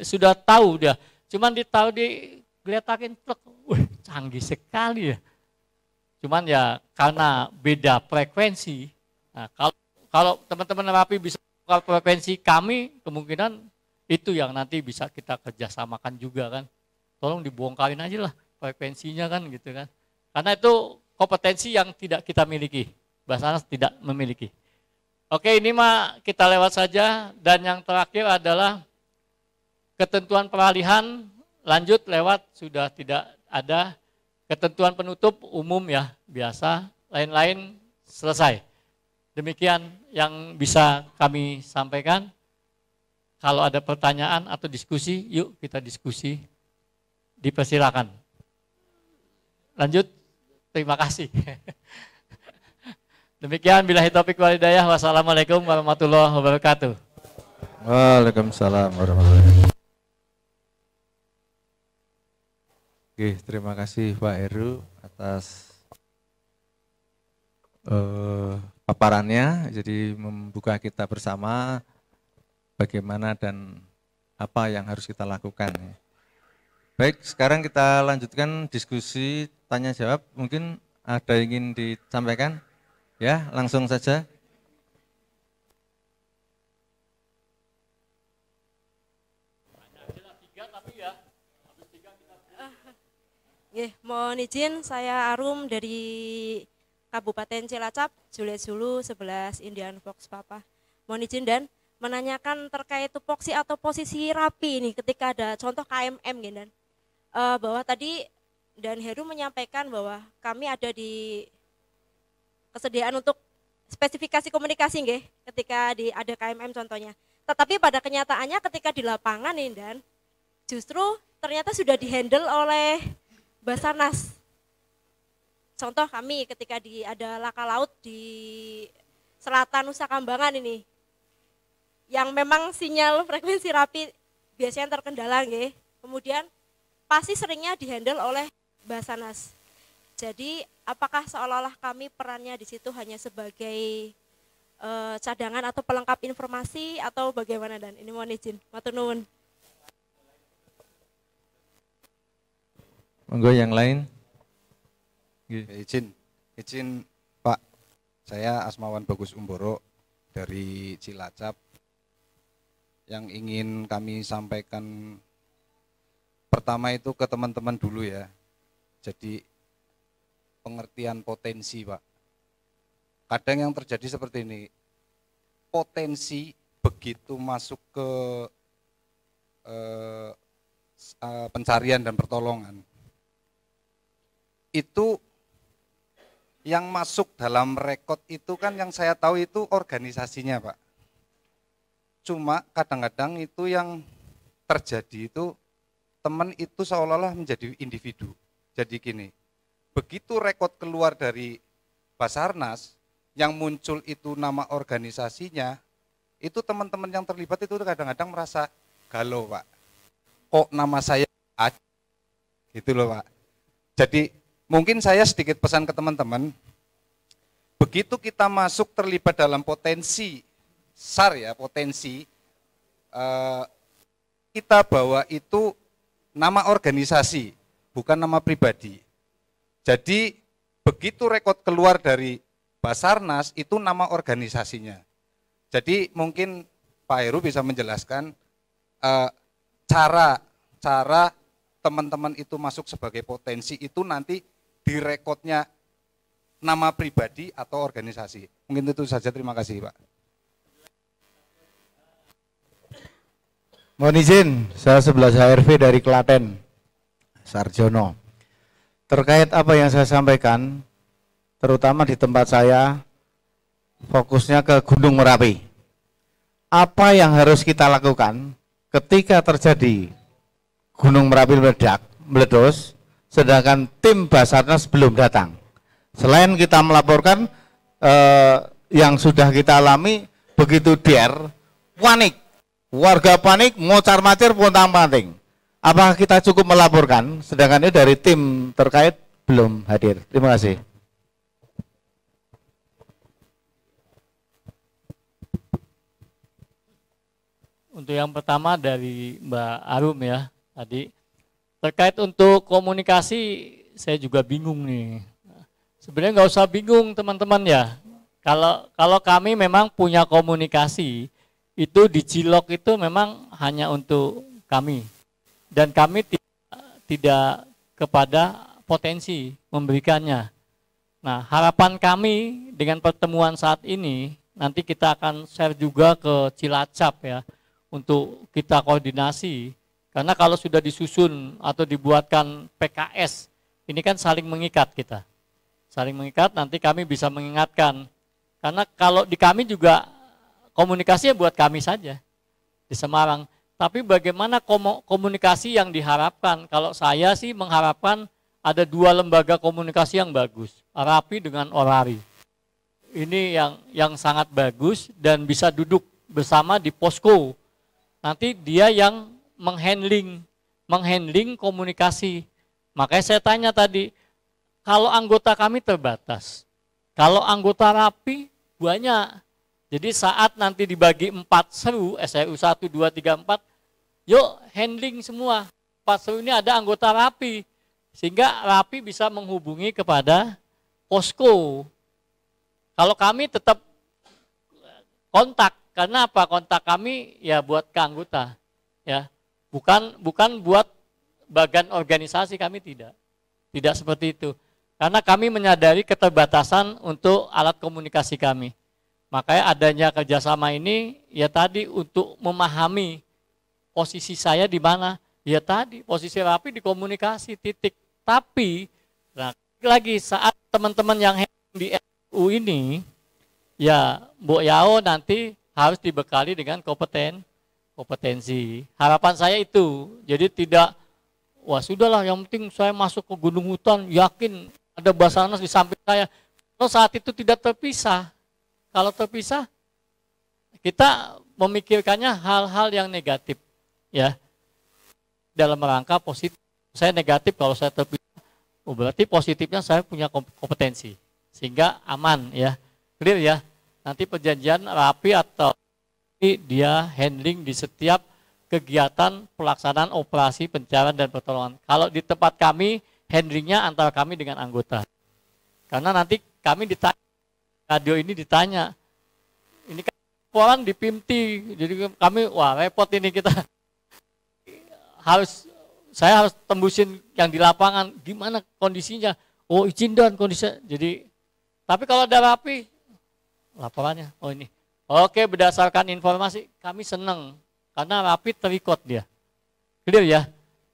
sudah tahu dia. Cuman digeletakin truk, wih canggih sekali ya. Cuman ya karena beda frekuensi. Nah, kalau teman-teman Merapi bisa tukar frekuensi kami, kemungkinan itu yang nanti bisa kita kerjasamakan juga kan. Tolong dibongkarin aja lah frekuensinya kan gitu kan. Karena itu kompetensi yang tidak kita miliki. Basarnas tidak memiliki. Oke, ini mah kita lewat saja. Dan yang terakhir adalah ketentuan peralihan lanjut lewat sudah tidak ada. Ketentuan penutup umum ya, biasa, lain-lain selesai. Demikian yang bisa kami sampaikan. Kalau ada pertanyaan atau diskusi, yuk kita diskusi. Dipersilakan. Lanjut, terima kasih. Demikian, billahi taufiq wal hidayah. Wassalamualaikum warahmatullahi wabarakatuh. Waalaikumsalam warahmatullahi wabarakatuh. Oke, terima kasih Pak Heru atas paparannya, jadi membuka kita bersama bagaimana dan apa yang harus kita lakukan. Baik, sekarang kita lanjutkan diskusi tanya jawab. Mungkin ada yang ingin disampaikan? Ya, langsung saja. Mohon izin, saya Arum dari Kabupaten Cilacap, Juliet Zulu 11 Indian Fox Papa. Mohon izin dan menanyakan terkait tupoksi atau posisi rapi ini ketika ada contoh KMM gitu dan bahwa tadi dan Heru menyampaikan bahwa kami ada di kesediaan untuk spesifikasi komunikasi nggih ketika ada KMM contohnya. Tetapi pada kenyataannya ketika di lapangan ini dan justru ternyata sudah dihandle oleh Basarnas. Contoh kami ketika ada laka laut di selatan Nusa Kambangan ini, yang memang sinyal frekuensi rapi biasanya terkendala, nggih. Kemudian pasti seringnya dihandle oleh Basarnas. Jadi apakah seolah-olah kami perannya di situ hanya sebagai cadangan atau pelengkap informasi atau bagaimana dan ini mohon izin, matur nuwun. Monggo yang lain. Izin Pak, saya Asmawan Bagus Umboro dari Cilacap. Yang ingin kami sampaikan pertama itu ke teman-teman dulu ya. Jadi pengertian potensi Pak. Kadang yang terjadi seperti ini, potensi begitu masuk ke pencarian dan pertolongan, itu yang masuk dalam rekod itu kan yang saya tahu itu organisasinya Pak. Cuma kadang-kadang itu yang terjadi itu teman itu seolah-olah menjadi individu. Jadi gini, begitu rekod keluar dari Basarnas, yang muncul itu nama organisasinya, itu teman-teman yang terlibat itu kadang-kadang merasa galau Pak. Kok nama saya ada? Gitu loh Pak. Jadi mungkin saya sedikit pesan ke teman-teman, begitu kita masuk terlibat dalam potensi SAR ya, potensi kita bawa itu nama organisasi, bukan nama pribadi. Jadi begitu rekod keluar dari Basarnas itu nama organisasinya. Jadi mungkin Pak Heru bisa menjelaskan cara teman-teman itu masuk sebagai potensi itu nanti di rekodnya nama pribadi atau organisasi. Mungkin itu saja, terima kasih Pak. Mohon izin, saya 11 HRV dari Klaten, Sarjono. Terkait apa yang saya sampaikan, terutama di tempat saya, fokusnya ke Gunung Merapi. Apa yang harus kita lakukan ketika terjadi Gunung Merapi meledos, sedangkan tim Basarnas belum datang. Selain kita melaporkan yang sudah kita alami, begitu panik, warga panik, mocar-macir, pontang-panting. Apakah kita cukup melaporkan, sedangkan ini dari tim terkait belum hadir? Terima kasih. Untuk yang pertama dari Mbak Arum ya tadi. Terkait untuk komunikasi, saya juga bingung nih. Sebenarnya nggak usah bingung teman-teman ya. Kalau kami memang punya komunikasi, itu di Cilok itu memang hanya untuk kami. Dan kami tidak kepada potensi memberikannya. Nah, harapan kami dengan pertemuan saat ini, nanti kita akan share juga ke Cilacap ya, untuk kita koordinasi. Karena kalau sudah disusun atau dibuatkan PKS, ini kan saling mengikat kita. Saling mengikat, nanti kami bisa mengingatkan. Karena kalau di kami juga komunikasinya buat kami saja di Semarang. Tapi bagaimana komunikasi yang diharapkan? Kalau saya sih mengharapkan ada 2 lembaga komunikasi yang bagus, Rapi dengan Orari. Ini yang sangat bagus dan bisa duduk bersama di posko. Nanti dia yang menghandling komunikasi. Makanya saya tanya tadi, kalau anggota kami terbatas, kalau anggota Rapi banyak. Jadi saat nanti dibagi 4 seru, SRU 1, 2, 3, 4, yuk handling semua. 4 seru ini ada anggota Rapi, sehingga Rapi bisa menghubungi kepada posko. Kalau kami tetap kontak, karena apa? Kontak kami ya buat ke anggota, ya. Bukan buat bagian organisasi, kami tidak seperti itu. Karena kami menyadari keterbatasan untuk alat komunikasi kami. Makanya adanya kerjasama ini ya tadi untuk memahami posisi saya di mana. Ya tadi posisi Rapi di komunikasi titik. Tapi nah, lagi saat teman-teman yang di RU ini ya Mbok Yao nanti harus dibekali dengan kompetensi. Harapan saya itu, jadi tidak, wah sudahlah yang penting saya masuk ke gunung hutan, yakin ada Basarnas di samping saya. Kalau saat itu tidak terpisah, kalau terpisah, kita memikirkannya hal-hal yang negatif, ya, dalam rangka positif. Saya negatif kalau saya terpisah, berarti positifnya saya punya kompetensi, sehingga aman, ya, clear ya. Nanti perjanjian Rapi atau dia handling di setiap kegiatan pelaksanaan operasi pencarian dan pertolongan. Kalau di tempat kami, handlingnya antara kami dengan anggota. Karena nanti kami ditanya, radio ini ditanya, ini kan laporan di PIMTI, jadi kami, wah repot ini kita. Saya harus tembusin yang di lapangan, gimana kondisinya, oh izin dan kondisi. Jadi, tapi kalau ada Rapi, laporannya, oh ini. Oke, berdasarkan informasi, kami senang. Karena Rapi terikut dia. Clear ya?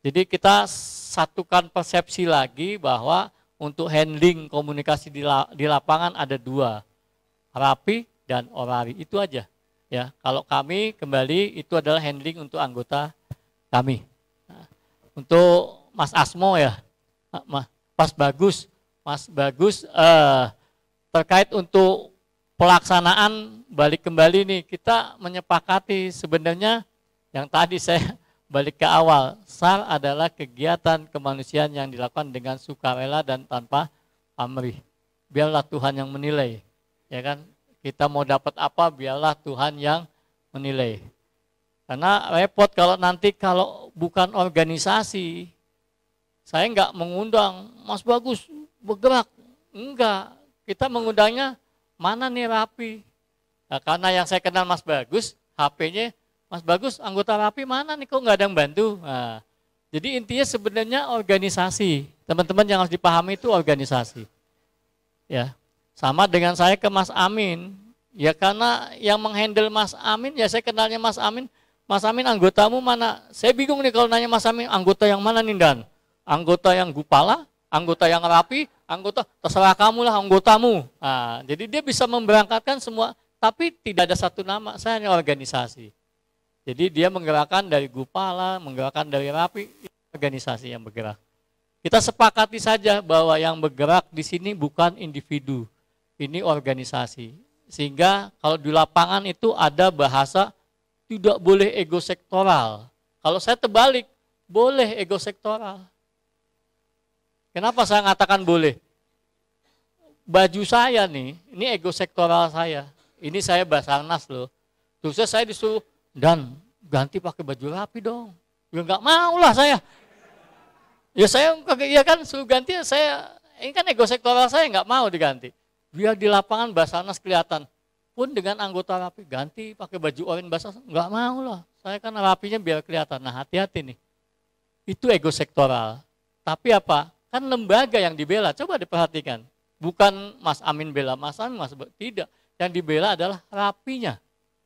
Jadi kita satukan persepsi lagi bahwa untuk handling komunikasi di lapangan ada 2. Rapi dan Orari, itu aja. Ya, kalau kami kembali itu adalah handling untuk anggota kami. Nah, untuk Mas Asmo ya, Mas Bagus, terkait untuk pelaksanaan balik kembali nih, kita menyepakati sebenarnya yang tadi saya balik ke awal, SAR adalah kegiatan kemanusiaan yang dilakukan dengan sukarela dan tanpa pamrih. Biarlah Tuhan yang menilai, ya kan? Kita mau dapat apa, biarlah Tuhan yang menilai. Karena repot kalau bukan organisasi, saya enggak mengundang Mas Bagus bergerak, enggak. Kita mengundangnya mana nih Rapi? Nah, karena yang saya kenal Mas Bagus, HP-nya Mas Bagus anggota Rapi mana nih, kok nggak ada yang bantu? Nah, jadi intinya sebenarnya organisasi. Teman-teman yang harus dipahami itu organisasi. Ya, sama dengan saya ke Mas Amin. Ya karena yang menghandle Mas Amin, ya saya kenalnya Mas Amin. Mas Amin anggotamu mana? Saya bingung nih kalau nanya Mas Amin anggota yang mana nih Dan? Anggota yang Gupala? Anggota yang Rapi, anggota terserah kamu lah anggotamu. Nah, jadi dia bisa memberangkatkan semua, tapi tidak ada satu nama, saya hanya organisasi. Jadi dia menggerakkan dari Gupala, menggerakkan dari Rapi, organisasi yang bergerak. Kita sepakati saja bahwa yang bergerak di sini bukan individu, ini organisasi. Sehingga kalau di lapangan itu ada bahasa tidak boleh ego sektoral. Kalau saya terbalik, boleh ego sektoral. Kenapa saya mengatakan boleh? Baju saya nih, ini ego sektoral saya. Ini saya Basarnas loh. Terus saya disuruh, Dan ganti pakai baju rapi dong. Ya nggak mau lah saya. Ya saya ya kan suruh ganti, saya ini kan ego sektoral, saya nggak mau diganti. Biar di lapangan Basarnas kelihatan. Pun dengan anggota rapi, ganti pakai baju oranye Basarnas, nggak mau lah. Saya kan rapinya biar kelihatan. Nah hati-hati nih. Itu ego sektoral. Tapi apa? Kan lembaga yang dibela, coba diperhatikan. Bukan Mas Amin bela Mas Amin, tidak. Yang dibela adalah rapinya.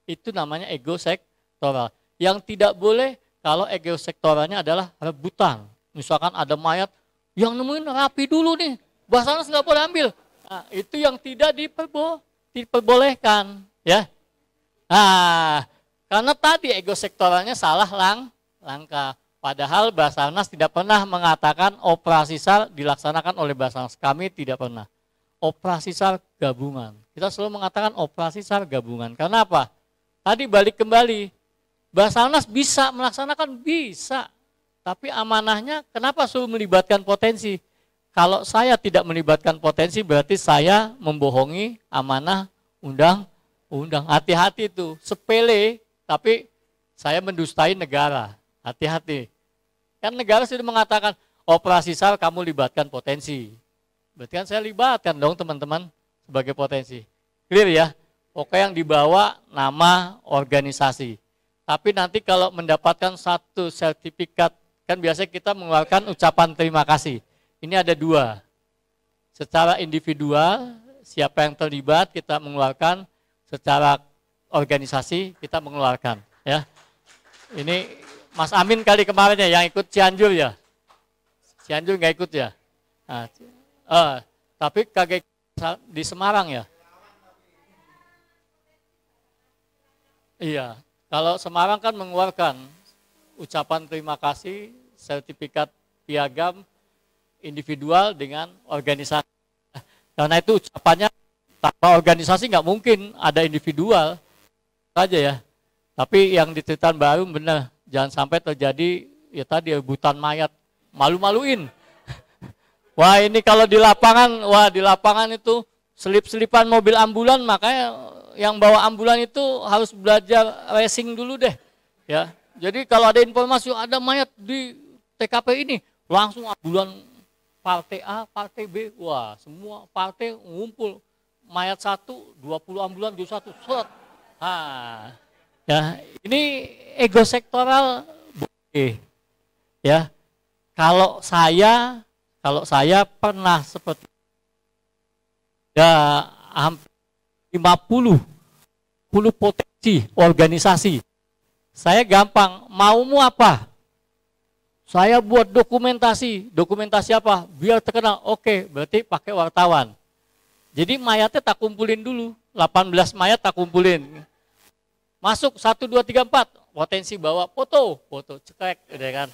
Itu namanya ego sektoral. Yang tidak boleh kalau ego sektoralnya adalah rebutan. Misalkan ada mayat, yang nemuin rapi dulu nih, Basarnas nggak boleh ambil. Nah, itu yang tidak diperbolehkan, ya. Nah, karena tadi ego sektoralnya salah langkah. Padahal Basarnas tidak pernah mengatakan operasi SAR dilaksanakan oleh Basarnas. Kami tidak pernah. Operasi SAR gabungan. Kita selalu mengatakan operasi SAR gabungan. Karena apa? Tadi balik kembali, Basarnas bisa melaksanakan, bisa. Tapi amanahnya kenapa suruh melibatkan potensi? Kalau saya tidak melibatkan potensi berarti saya membohongi amanah undang-undang. Hati-hati itu, sepele tapi saya mendustai negara. Hati-hati. Kan negara sudah mengatakan operasi SAR kamu libatkan potensi. Berarti kan saya libatkan dong teman-teman sebagai potensi. Clear ya? Oke, yang dibawa nama organisasi. Tapi nanti kalau mendapatkan satu sertifikat, kan biasanya kita mengeluarkan ucapan terima kasih. Ini ada dua. Secara individual, siapa yang terlibat kita mengeluarkan, secara organisasi kita mengeluarkan. Ya, ini Mas Amin kali kemarin ya yang ikut Cianjur ya. Cianjur nggak ikut ya. Nah, tapi KG di Semarang ya. Iya. Kalau Semarang kan mengeluarkan ucapan terima kasih, sertifikat piagam individual dengan organisasi. Karena itu ucapannya tanpa organisasi nggak mungkin ada individual saja ya. Tapi yang diceritakan baru benar, jangan sampai terjadi ya tadi rebutan mayat, malu-maluin. Wah ini kalau di lapangan itu selip-selipan mobil ambulan, makanya yang bawa ambulan itu harus belajar racing dulu deh. Ya, jadi kalau ada informasi ada mayat di TKP ini, langsung ambulan partai A, partai B, wah semua partai ngumpul. Mayat 1, 20 ambulan di satu, set. Nah, ya ini ego sektoral boleh. Ya, kalau saya pernah seperti ya hampir 50 potensi organisasi. Saya gampang, maumu apa? Saya buat dokumentasi apa? Biar terkenal. Oke, berarti pakai wartawan. Jadi mayatnya tak kumpulin dulu, 18 mayat tak kumpulin. Masuk 1, 2, 3, 4, potensi bawa foto, cekrek, udah kan.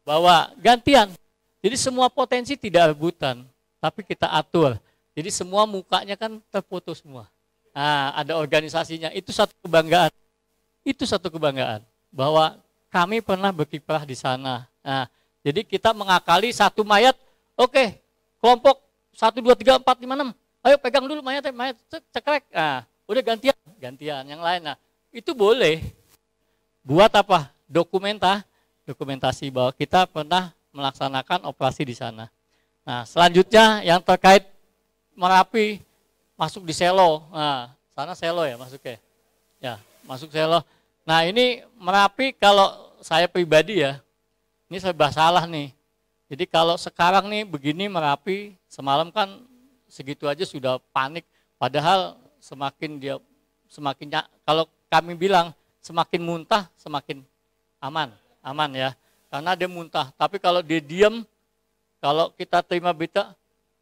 Bawa gantian. Jadi semua potensi tidak rebutan, tapi kita atur. Jadi semua mukanya kan terfoto semua. Nah, ada organisasinya, itu satu kebanggaan. Itu satu kebanggaan bahwa kami pernah berkiprah di sana. Nah, jadi kita mengakali satu mayat, oke, kelompok 1, 2, 3, 4, 5, 6. Ayo pegang dulu mayat cekrek. Nah, udah gantian yang lain. Nah, itu boleh. Buat apa? Dokumentasi bahwa kita pernah melaksanakan operasi di sana. Nah, selanjutnya yang terkait Merapi, masuk di Selo. Nah, sana Selo ya masuknya. Ya, masuk Selo. Nah, ini Merapi kalau saya pribadi ya, ini serba salah nih. Jadi kalau sekarang nih begini Merapi, semalam kan segitu aja sudah panik. Padahal semakin kalau kami bilang semakin muntah semakin aman ya. Karena dia muntah. Tapi kalau dia diam, kalau kita terima berita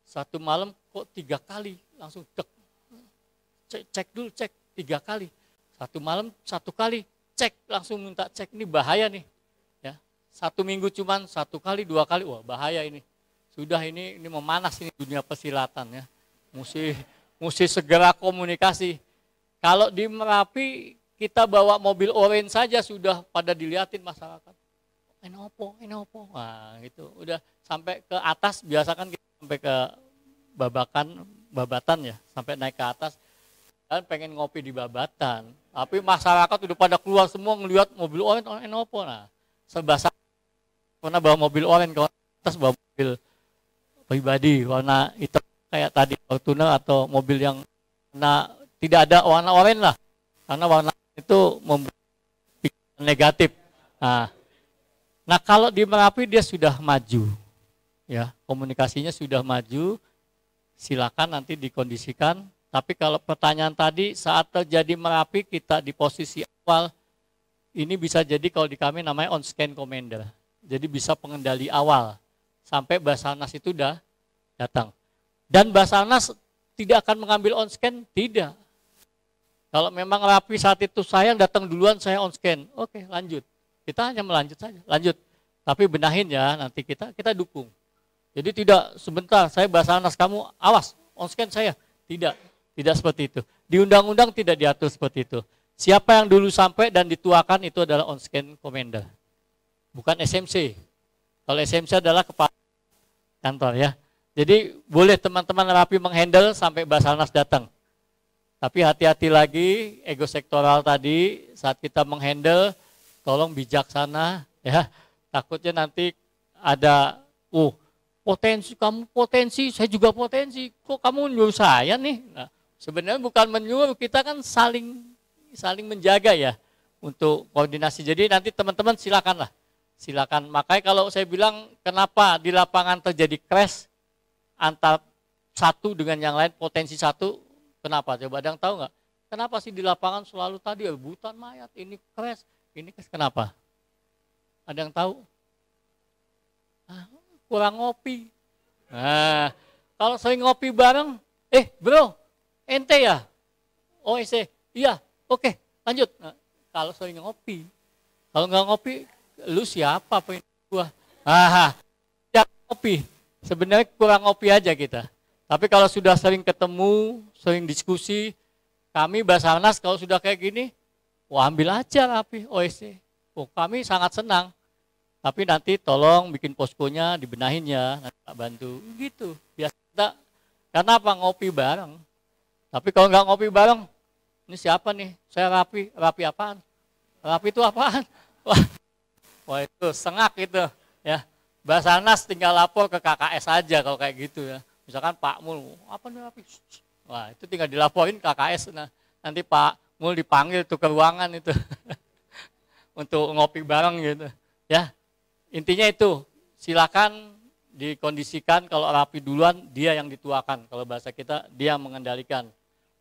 satu malam kok 3 kali langsung cek dulu 3 kali. Satu malam 1 kali cek langsung minta cek, ini bahaya nih. Ya, 1 minggu cuman 1 kali 2 kali, wah bahaya ini. Sudah ini memanas ini dunia persilatan ya. Mesti segera komunikasi. Kalau di Merapi kita bawa mobil orange saja sudah pada dilihatin masyarakat. Ini opo. Nah, gitu. Udah sampai ke atas, biasa kan kita sampai ke babatan ya, sampai naik ke atas. Dan pengen ngopi di babatan. Tapi masyarakat udah pada keluar semua ngelihat mobil oren opo. Nah, serba salah. Karena bawa mobil oren, kalau atas bawa mobil pribadi warna hitam kayak tadi Fortuner atau mobil yang tidak ada warna oren lah. Karena warna itu membuat negatif. Nah, kalau di Merapi dia sudah maju. Ya, komunikasinya sudah maju. Silakan nanti dikondisikan. Tapi kalau pertanyaan tadi saat terjadi Merapi kita di posisi awal, ini bisa jadi kalau di kami namanya on scan commander. Jadi bisa pengendali awal sampai Basarnas itu udah datang. Dan Basarnas tidak akan mengambil on scan, tidak. Kalau memang Merapi saat itu saya datang duluan, saya on scan. Oke, lanjut. Kita hanya melanjut saja, lanjut. Tapi benahin ya, nanti kita dukung. Jadi tidak sebentar saya Basarnas kamu awas on scan saya. Tidak seperti itu. Di undang-undang tidak diatur seperti itu. Siapa yang dulu sampai dan dituakan itu adalah on scan commander. Bukan SMC. Kalau SMC adalah kepala kantor ya. Jadi boleh teman-teman Merapi menghandle sampai Basarnas datang. Tapi hati-hati lagi ego sektoral tadi saat kita menghandle tolong bijaksana ya. Takutnya nanti ada kamu potensi, saya juga potensi. Kok kamu nyuruh saya nih? Nah, sebenarnya bukan menyuruh, kita kan saling menjaga ya untuk koordinasi. Jadi nanti teman-teman silakan. Makanya kalau saya bilang kenapa di lapangan terjadi crash antar satu dengan yang lain, potensi satu, kenapa? Coba ada yang tahu nggak? Kenapa sih di lapangan selalu tadi rebutan mayat, ini crash, kenapa? Ada yang tahu? Kurang ngopi. Nah, kalau sering ngopi bareng, bro, ente ya? Oh, iya, oke, lanjut. Nah, kalau sering ngopi, kalau nggak ngopi, lu siapa pengen gua? Jangan ngopi. Sebenarnya kurang ngopi aja kita. Tapi kalau sudah sering ketemu, sering diskusi, kami Basarnas kalau sudah kayak gini, ambil aja rapi OSC. Kami sangat senang. Tapi nanti tolong bikin poskonya dibenahin ya, nanti Pak bantu. Gitu. Biasa kita, karena apa? Ngopi bareng. Tapi kalau nggak ngopi bareng, ini siapa nih? Saya rapi apaan? Rapi itu apaan? Wah itu sengak itu ya. Basarnas tinggal lapor ke KKS aja kalau kayak gitu ya. Misalkan Pak Mul, apa nih rapi? Wah itu tinggal dilaporin KKS. Nah, nanti Pak Mul dipanggil tuh ke ruangan itu untuk ngopi bareng gitu ya. Intinya itu, silakan dikondisikan kalau rapi duluan dia yang dituakan. Kalau bahasa kita dia yang mengendalikan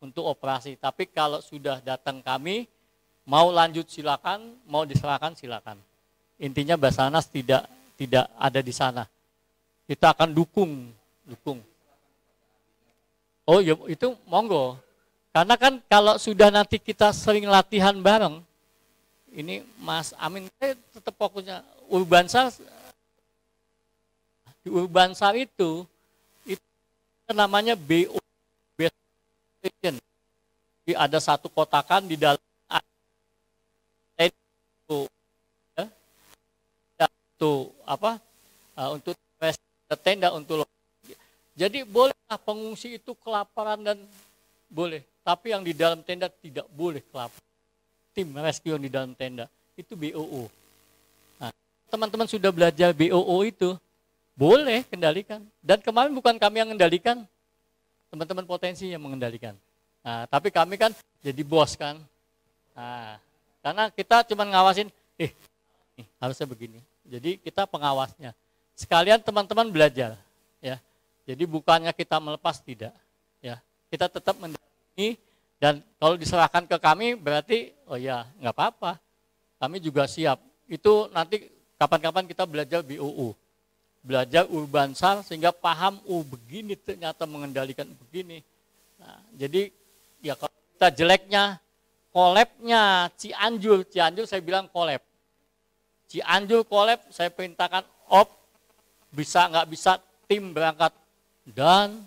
untuk operasi. Tapi kalau sudah datang kami, mau lanjut silakan, mau diserahkan silakan. Intinya Basarnas tidak ada di sana. Kita akan dukung. Oh ya itu monggo. Karena kan kalau sudah nanti kita sering latihan bareng, ini Mas Amin tetap fokusnya Urbansar. Di Urbansar itu namanya BO. Jadi ada satu kotakan di dalam itu untuk tenda untuk. Jadi bolehlah pengungsi itu kelaparan dan boleh, tapi yang di dalam tenda tidak boleh kelaparan. Tim rescue yang di dalam tenda itu BOO. Nah, teman-teman sudah belajar BOO itu boleh kendalikan. Dan kemarin bukan kami yang mengendalikan, teman-teman potensi yang mengendalikan. Nah, tapi kami kan jadi bos kan. Nah, karena kita cuma ngawasin, harusnya begini. Jadi kita pengawasnya. Sekalian teman-teman belajar, ya. Jadi bukannya kita melepas, tidak, ya. Kita tetap mendampingi. Dan kalau diserahkan ke kami berarti, oh ya nggak apa-apa, kami juga siap. Itu nanti kapan-kapan kita belajar BOO, belajar Urbansar sehingga paham, begini ternyata mengendalikan begini. Nah, jadi ya kalau kita jeleknya, kolabnya Cianjur saya bilang kolab. Cianjur kolab, saya perintahkan bisa nggak bisa tim berangkat. Dan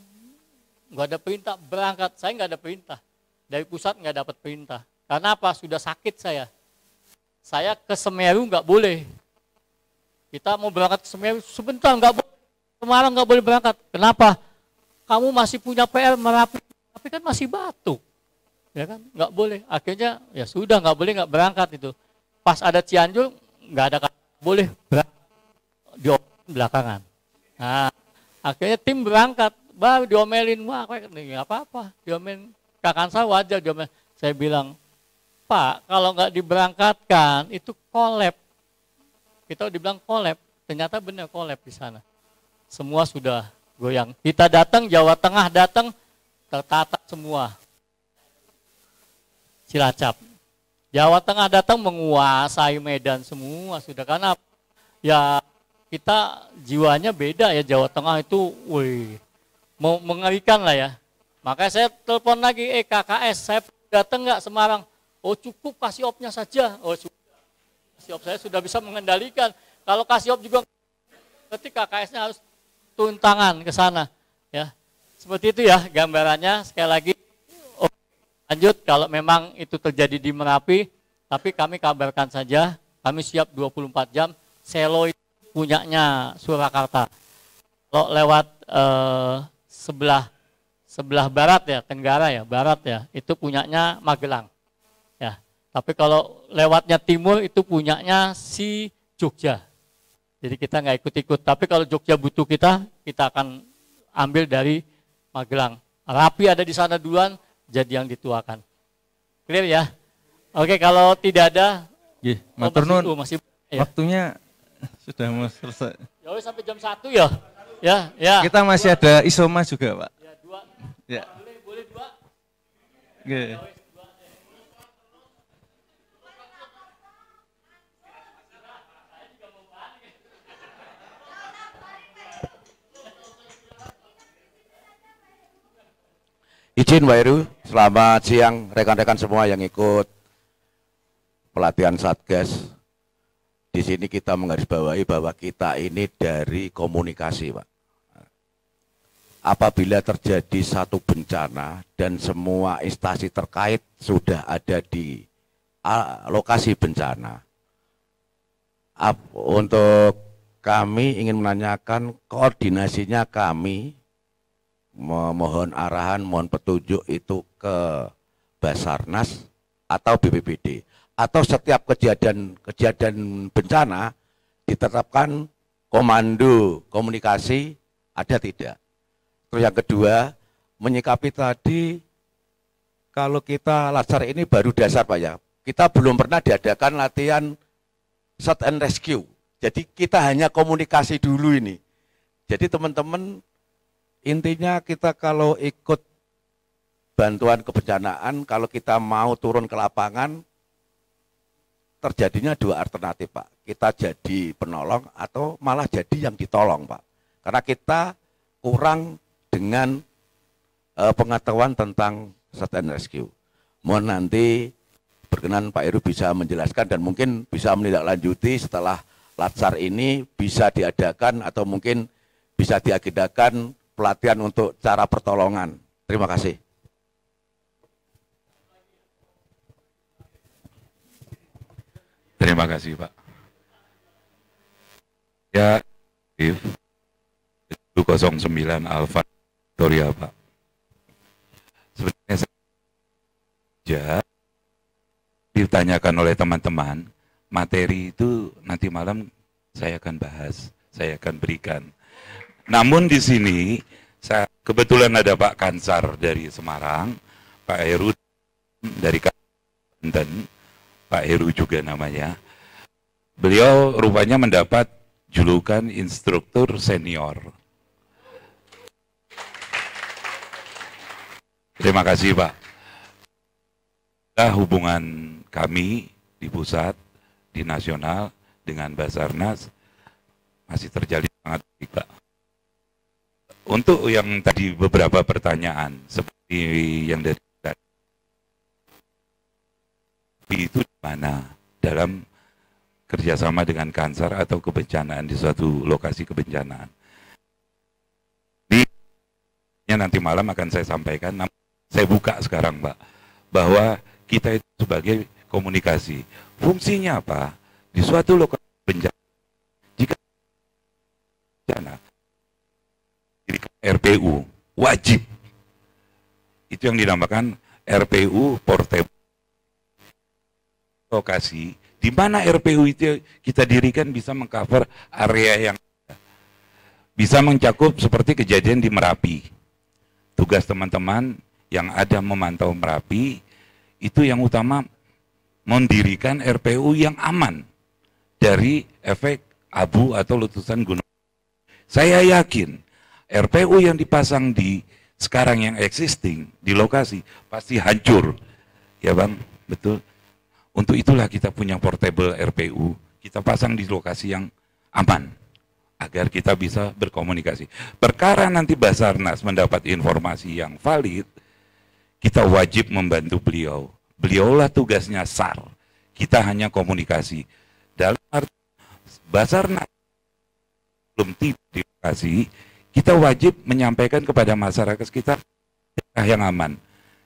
nggak ada perintah berangkat, saya nggak ada perintah. Dari pusat nggak dapat perintah. Karena apa? Sudah sakit saya. Saya ke Semeru nggak boleh. Kita mau berangkat ke Semeru sebentar nggak boleh. Semarang nggak boleh berangkat. Kenapa? Kamu masih punya PR Merapi, tapi kan masih batuk. ya kan? Nggak boleh. Akhirnya ya sudah nggak boleh, nggak berangkat itu. Pas ada Cianjur nggak ada kata boleh berangkat, diomelin belakangan. Nah, akhirnya tim berangkat, baru diomelin, wah nggak apa-apa, diomelin. Kakansa wajar diomelin. Saya bilang, Pak, kalau nggak diberangkatkan itu kolab. Kita dibilang kolab, ternyata benar kolab di sana. Semua sudah goyang. Kita datang, Jawa Tengah datang, tertata semua. Cilacap. Jawa Tengah datang menguasai Medan semua sudah, karena ya kita jiwanya beda ya, Jawa Tengah itu, wih, mau mengerikan lah ya. Makanya saya telepon lagi, KKS, saya datang nggak Semarang? Oh cukup kasih opnya saja. Oh sudah, kasih op saya sudah bisa mengendalikan. Kalau kasih op juga, berarti KKS-nya harus turun tangan ke sana. Ya, seperti itu ya gambarannya. Sekali lagi, lanjut kalau memang itu terjadi di Merapi, tapi kami kabarkan saja, kami siap 24 jam. Selo itu punyanya Surakarta. Kalau lewat sebelah barat ya, Tenggara ya, barat ya, itu punyanya Magelang. Ya, tapi kalau lewatnya timur itu punyanya si Jogja. Jadi kita nggak ikut-ikut. Tapi kalau Jogja butuh kita akan ambil dari Magelang. Rapi ada di sana duluan, jadi yang dituakan. Clear ya? Oke, kalau tidak ada, matur nuwun. masih ya. Waktunya sudah mau selesai. Ya sampai jam 1 ya. Ya. Kita masih ada isoma juga, Pak. Ya, 2. Ya. Boleh 2. Oke. Izin Pak Heru, selamat siang rekan-rekan semua yang ikut pelatihan Satgas. Di sini kita menggarisbawahi bahwa kita ini dari komunikasi, Pak. Apabila terjadi satu bencana dan semua instansi terkait sudah ada di lokasi bencana, untuk kami ingin menanyakan koordinasinya kami, memohon arahan, mohon petunjuk itu ke Basarnas atau BPBD, atau setiap kejadian bencana ditetapkan komando komunikasi ada tidak. Terus yang kedua, menyikapi tadi kalau kita Latsar ini baru dasar Pak ya, kita belum pernah diadakan latihan search and rescue, jadi kita hanya komunikasi dulu ini. Jadi teman-teman, intinya kita kalau ikut bantuan kebencanaan, kalau kita mau turun ke lapangan, terjadinya dua alternatif Pak. Kita jadi penolong atau malah jadi yang ditolong Pak. Karena kita kurang dengan pengetahuan tentang search and rescue. Mohon nanti berkenan Pak Heru bisa menjelaskan dan mungkin bisa menindaklanjuti setelah Latsar ini bisa diadakan atau mungkin bisa diagendakan pelatihan untuk cara pertolongan. Terima kasih. Terima kasih Pak. Ya, 09 Alfa Victoria Pak. Sebenarnya saja ditanyakan oleh teman-teman, materi itu nanti malam saya akan bahas, saya akan berikan. Namun di sini saya kebetulan ada Pak Kansar dari Semarang, Pak Heru dari Banten, Pak Heru juga namanya. Beliau rupanya mendapat julukan instruktur senior. Terima kasih Pak. Hubungan kami di pusat, di nasional dengan Basarnas masih terjalin sangat baik Pak. Untuk yang tadi beberapa pertanyaan seperti yang dari itu di mana dalam kerjasama dengan Kansar atau kebencanaan di suatu lokasi kebencanaan. Ini nanti malam akan saya sampaikan. Saya buka sekarang Pak bahwa kita itu sebagai komunikasi. Fungsinya apa? Di suatu lokasi bencana, jika bencana RPU wajib, itu yang dinamakan RPU portable lokasi di mana RPU itu kita dirikan bisa mengcover area yang bisa mencakup seperti kejadian di Merapi. Tugas teman-teman yang ada memantau Merapi itu yang utama mendirikan RPU yang aman dari efek abu atau letusan gunung. Saya yakin RPU yang dipasang di sekarang yang existing di lokasi pasti hancur. Ya Bang, betul. Untuk itulah kita punya portable RPU, kita pasang di lokasi yang aman agar kita bisa berkomunikasi. Perkara nanti Basarnas mendapat informasi yang valid, kita wajib membantu beliau. Beliaulah tugasnya SAR. Kita hanya komunikasi. Dalam arti Basarnas belum tiba di lokasi, kita wajib menyampaikan kepada masyarakat sekitar yang aman.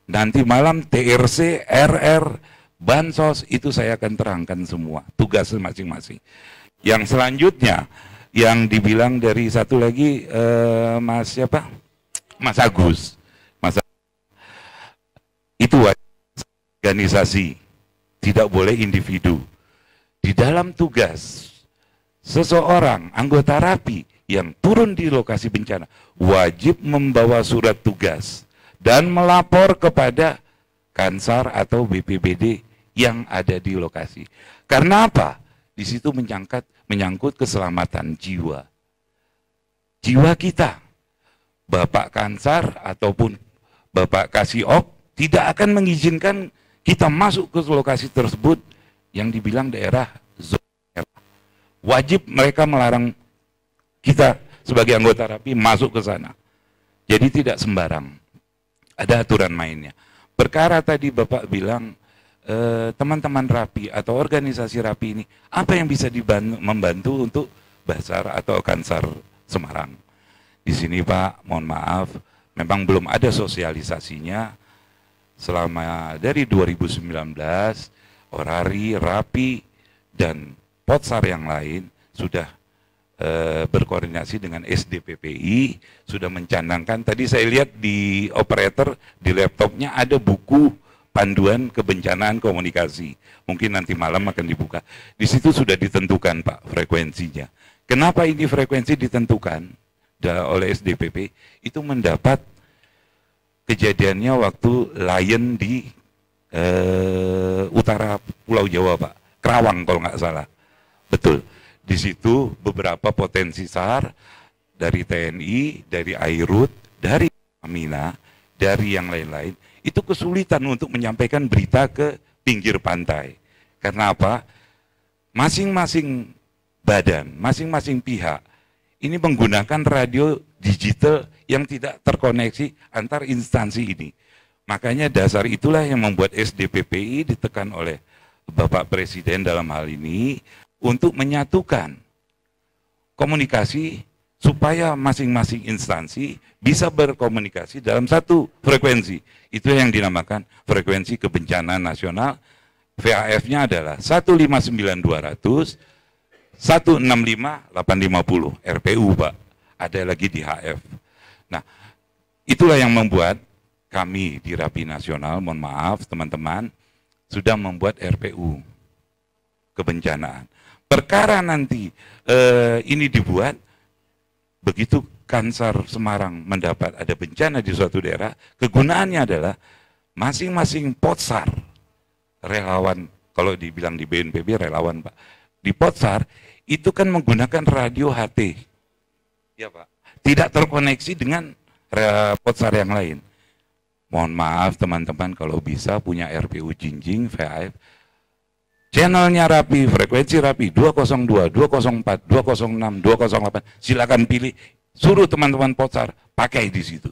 Nanti malam TRC, RR, Bansos itu saya akan terangkan semua tugas masing-masing. Yang selanjutnya yang dibilang dari satu lagi Mas siapa? Mas Agus. Itu organisasi, tidak boleh individu. Di dalam tugas seseorang anggota RAPI yang turun di lokasi bencana wajib membawa surat tugas dan melapor kepada Kansar atau BPBD yang ada di lokasi. Karena apa? Di situ menyangkut keselamatan jiwa. Jiwa kita. Bapak Kansar ataupun Bapak Kasiop tidak akan mengizinkan kita masuk ke lokasi tersebut yang dibilang daerah zona merah. Wajib mereka melarang kita sebagai anggota RAPI masuk ke sana. Jadi tidak sembarang. Ada aturan mainnya. Perkara tadi Bapak bilang teman-teman RAPI atau organisasi RAPI ini apa yang bisa membantu untuk Basar atau Kansar Semarang. Di sini Pak, mohon maaf, memang belum ada sosialisasinya selama dari 2019. Orari, RAPI dan Potsar yang lain sudah berkoordinasi dengan SDPPI, sudah mencanangkan. Tadi saya lihat di operator di laptopnya ada buku panduan kebencanaan komunikasi. Mungkin nanti malam akan dibuka. Di situ sudah ditentukan Pak frekuensinya. Kenapa ini frekuensi ditentukan oleh SDPP? Itu mendapat kejadiannya waktu Lion di utara Pulau Jawa Pak, Kerawang kalau nggak salah. Betul. Di situ beberapa potensi SAR dari TNI, dari Airut, dari Amina, dari yang lain-lain, itu kesulitan untuk menyampaikan berita ke pinggir pantai. Karena apa? Masing-masing badan, masing-masing pihak, ini menggunakan radio digital yang tidak terkoneksi antar instansi ini. Makanya dasar itulah yang membuat SDPPI ditekan oleh Bapak Presiden dalam hal ini, untuk menyatukan komunikasi supaya masing-masing instansi bisa berkomunikasi dalam satu frekuensi. Itu yang dinamakan frekuensi kebencanaan nasional. VHF-nya adalah 159.200, 165.850 RPU Pak. Ada lagi di HF. Nah, itulah yang membuat kami di RAPI Nasional, mohon maaf teman-teman, sudah membuat RPU kebencanaan. Perkara nanti ini dibuat, begitu Kansar Semarang mendapat ada bencana di suatu daerah, kegunaannya adalah masing-masing Potsar, relawan, kalau dibilang di BNPB relawan Pak, di Potsar itu kan menggunakan radio HT, ya Pak, tidak terkoneksi dengan Potsar yang lain. Mohon maaf teman-teman kalau bisa punya RPU Jinjing, VHF, channelnya RAPI, frekuensi RAPI 202, 204, 206, 208, silakan pilih, suruh teman-teman Potsar pakai di situ.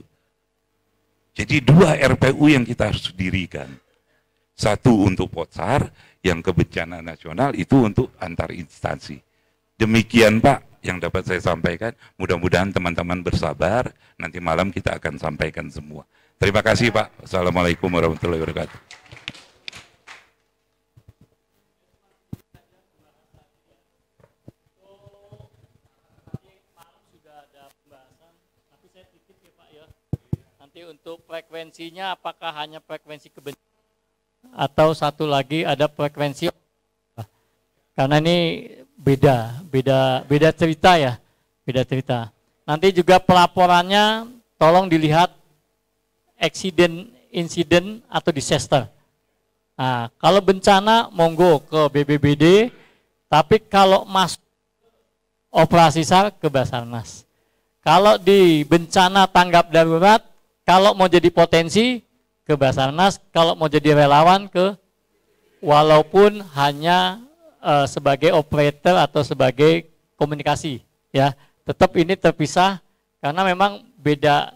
Jadi dua RPU yang kita harus dirikan. Satu untuk Potsar, yang kebencanaan nasional itu untuk antar instansi. Demikian Pak yang dapat saya sampaikan. Mudah-mudahan teman-teman bersabar, nanti malam kita akan sampaikan semua. Terima kasih Pak. Assalamualaikum warahmatullahi wabarakatuh. Nanti untuk frekuensinya apakah hanya frekuensi kebencian atau satu lagi ada frekuensi, karena ini beda cerita ya, beda cerita. Nanti juga pelaporannya tolong dilihat insiden atau disaster. Nah, kalau bencana monggo ke BBBD, tapi kalau masuk operasi SAR ke Basarnas. Kalau di bencana tanggap darurat, kalau mau jadi potensi ke Basarnas, kalau mau jadi relawan ke, walaupun hanya sebagai operator atau sebagai komunikasi, ya, tetap ini terpisah karena memang beda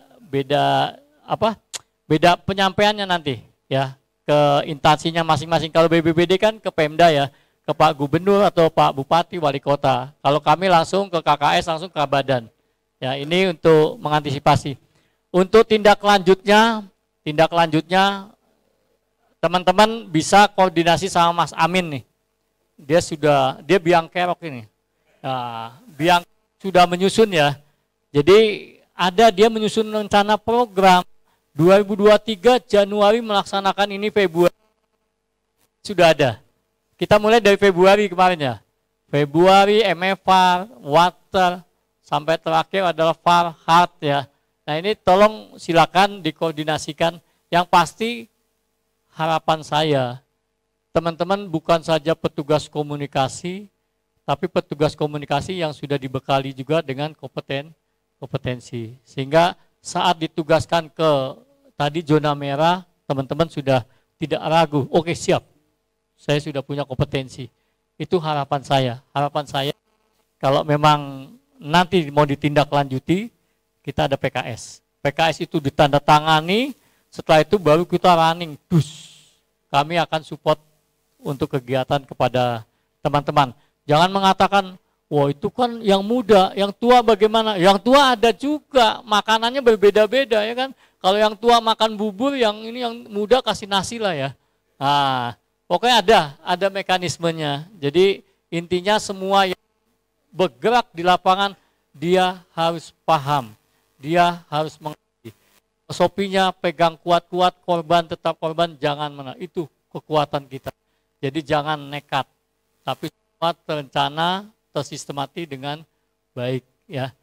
penyampaiannya nanti, ya, ke instansinya masing-masing. Kalau BBBD kan ke Pemda ya, ke Pak Gubernur atau Pak Bupati, Wali Kota. Kalau kami langsung ke KKS, langsung ke Badan. Ya, ini untuk mengantisipasi. Untuk tindak lanjutnya teman-teman bisa koordinasi sama Mas Amin nih. Dia biang kerok ini. Nah, biang sudah menyusun ya. Jadi dia menyusun rencana program 2023 Januari melaksanakan ini Februari. Sudah ada. Kita mulai dari Februari kemarin ya. Februari MFR, water, sampai terakhir adalah FAR, hard ya. Nah ini tolong silakan dikoordinasikan. Yang pasti harapan saya, teman-teman bukan saja petugas komunikasi, tapi petugas komunikasi yang sudah dibekali juga dengan kompetensi. Sehingga saat ditugaskan ke tadi zona merah, teman-teman sudah tidak ragu, oke siap, saya sudah punya kompetensi. Itu harapan saya. Harapan saya kalau memang nanti mau ditindaklanjuti, kita ada PKS. PKS itu ditandatangani, setelah itu baru kita running. Kami akan support untuk kegiatan kepada teman-teman. Jangan mengatakan, wah itu kan yang muda, yang tua bagaimana? Yang tua ada juga, makanannya berbeda-beda ya kan. Kalau yang tua makan bubur, yang muda kasih nasi lah ya. Nah, pokoknya ada mekanismenya. Jadi intinya semua yang bergerak di lapangan, dia harus paham, dia harus mengerti. Filosofinya pegang kuat-kuat, korban tetap korban, jangan mana. Itu kekuatan kita. Jadi jangan nekat, tapi semua terencana, tersistemati dengan baik ya.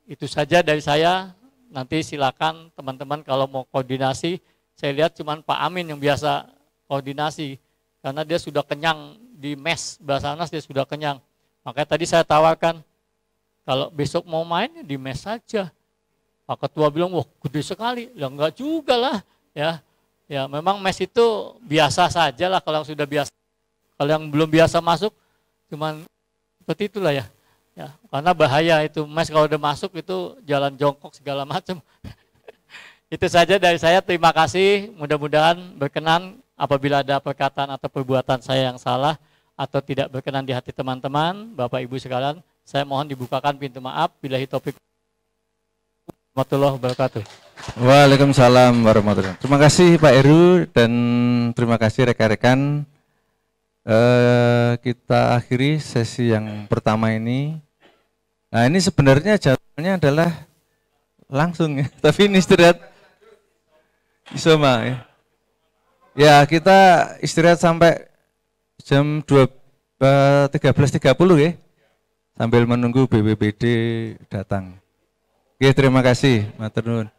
Itu saja dari saya. Nanti silakan teman-teman kalau mau koordinasi. Saya lihat cuman Pak Amin yang biasa koordinasi karena dia sudah kenyang di mes Basarnas, dia sudah kenyang. Makanya tadi saya tawarkan kalau besok mau main di mes saja. Pak Ketua bilang, wah gede sekali. Ya enggak juga lah ya. Ya memang mes itu biasa saja lah kalau yang sudah biasa. Kalau yang belum biasa masuk cuman seperti itulah ya. Ya, karena bahaya itu mes kalau udah masuk itu jalan jongkok segala macam. Itu saja dari saya, terima kasih. Mudah-mudahan berkenan apabila ada perkataan atau perbuatan saya yang salah atau tidak berkenan di hati teman-teman, Bapak Ibu sekalian, saya mohon dibukakan pintu maaf. Billahi taufik warahmatullahi wabarakatuh. Waalaikumsalam warahmatullahi wabarakatuh. Terima kasih Pak Heru dan terima kasih rekan-rekan. Kita akhiri sesi yang pertama ini. Nah ini sebenarnya jadwalnya adalah langsung ya, tapi ini istirahat isoma ya. Ya kita istirahat sampai jam 13.30 ya, sambil menunggu BPBD datang. Oke, terima kasih, matur nuwun.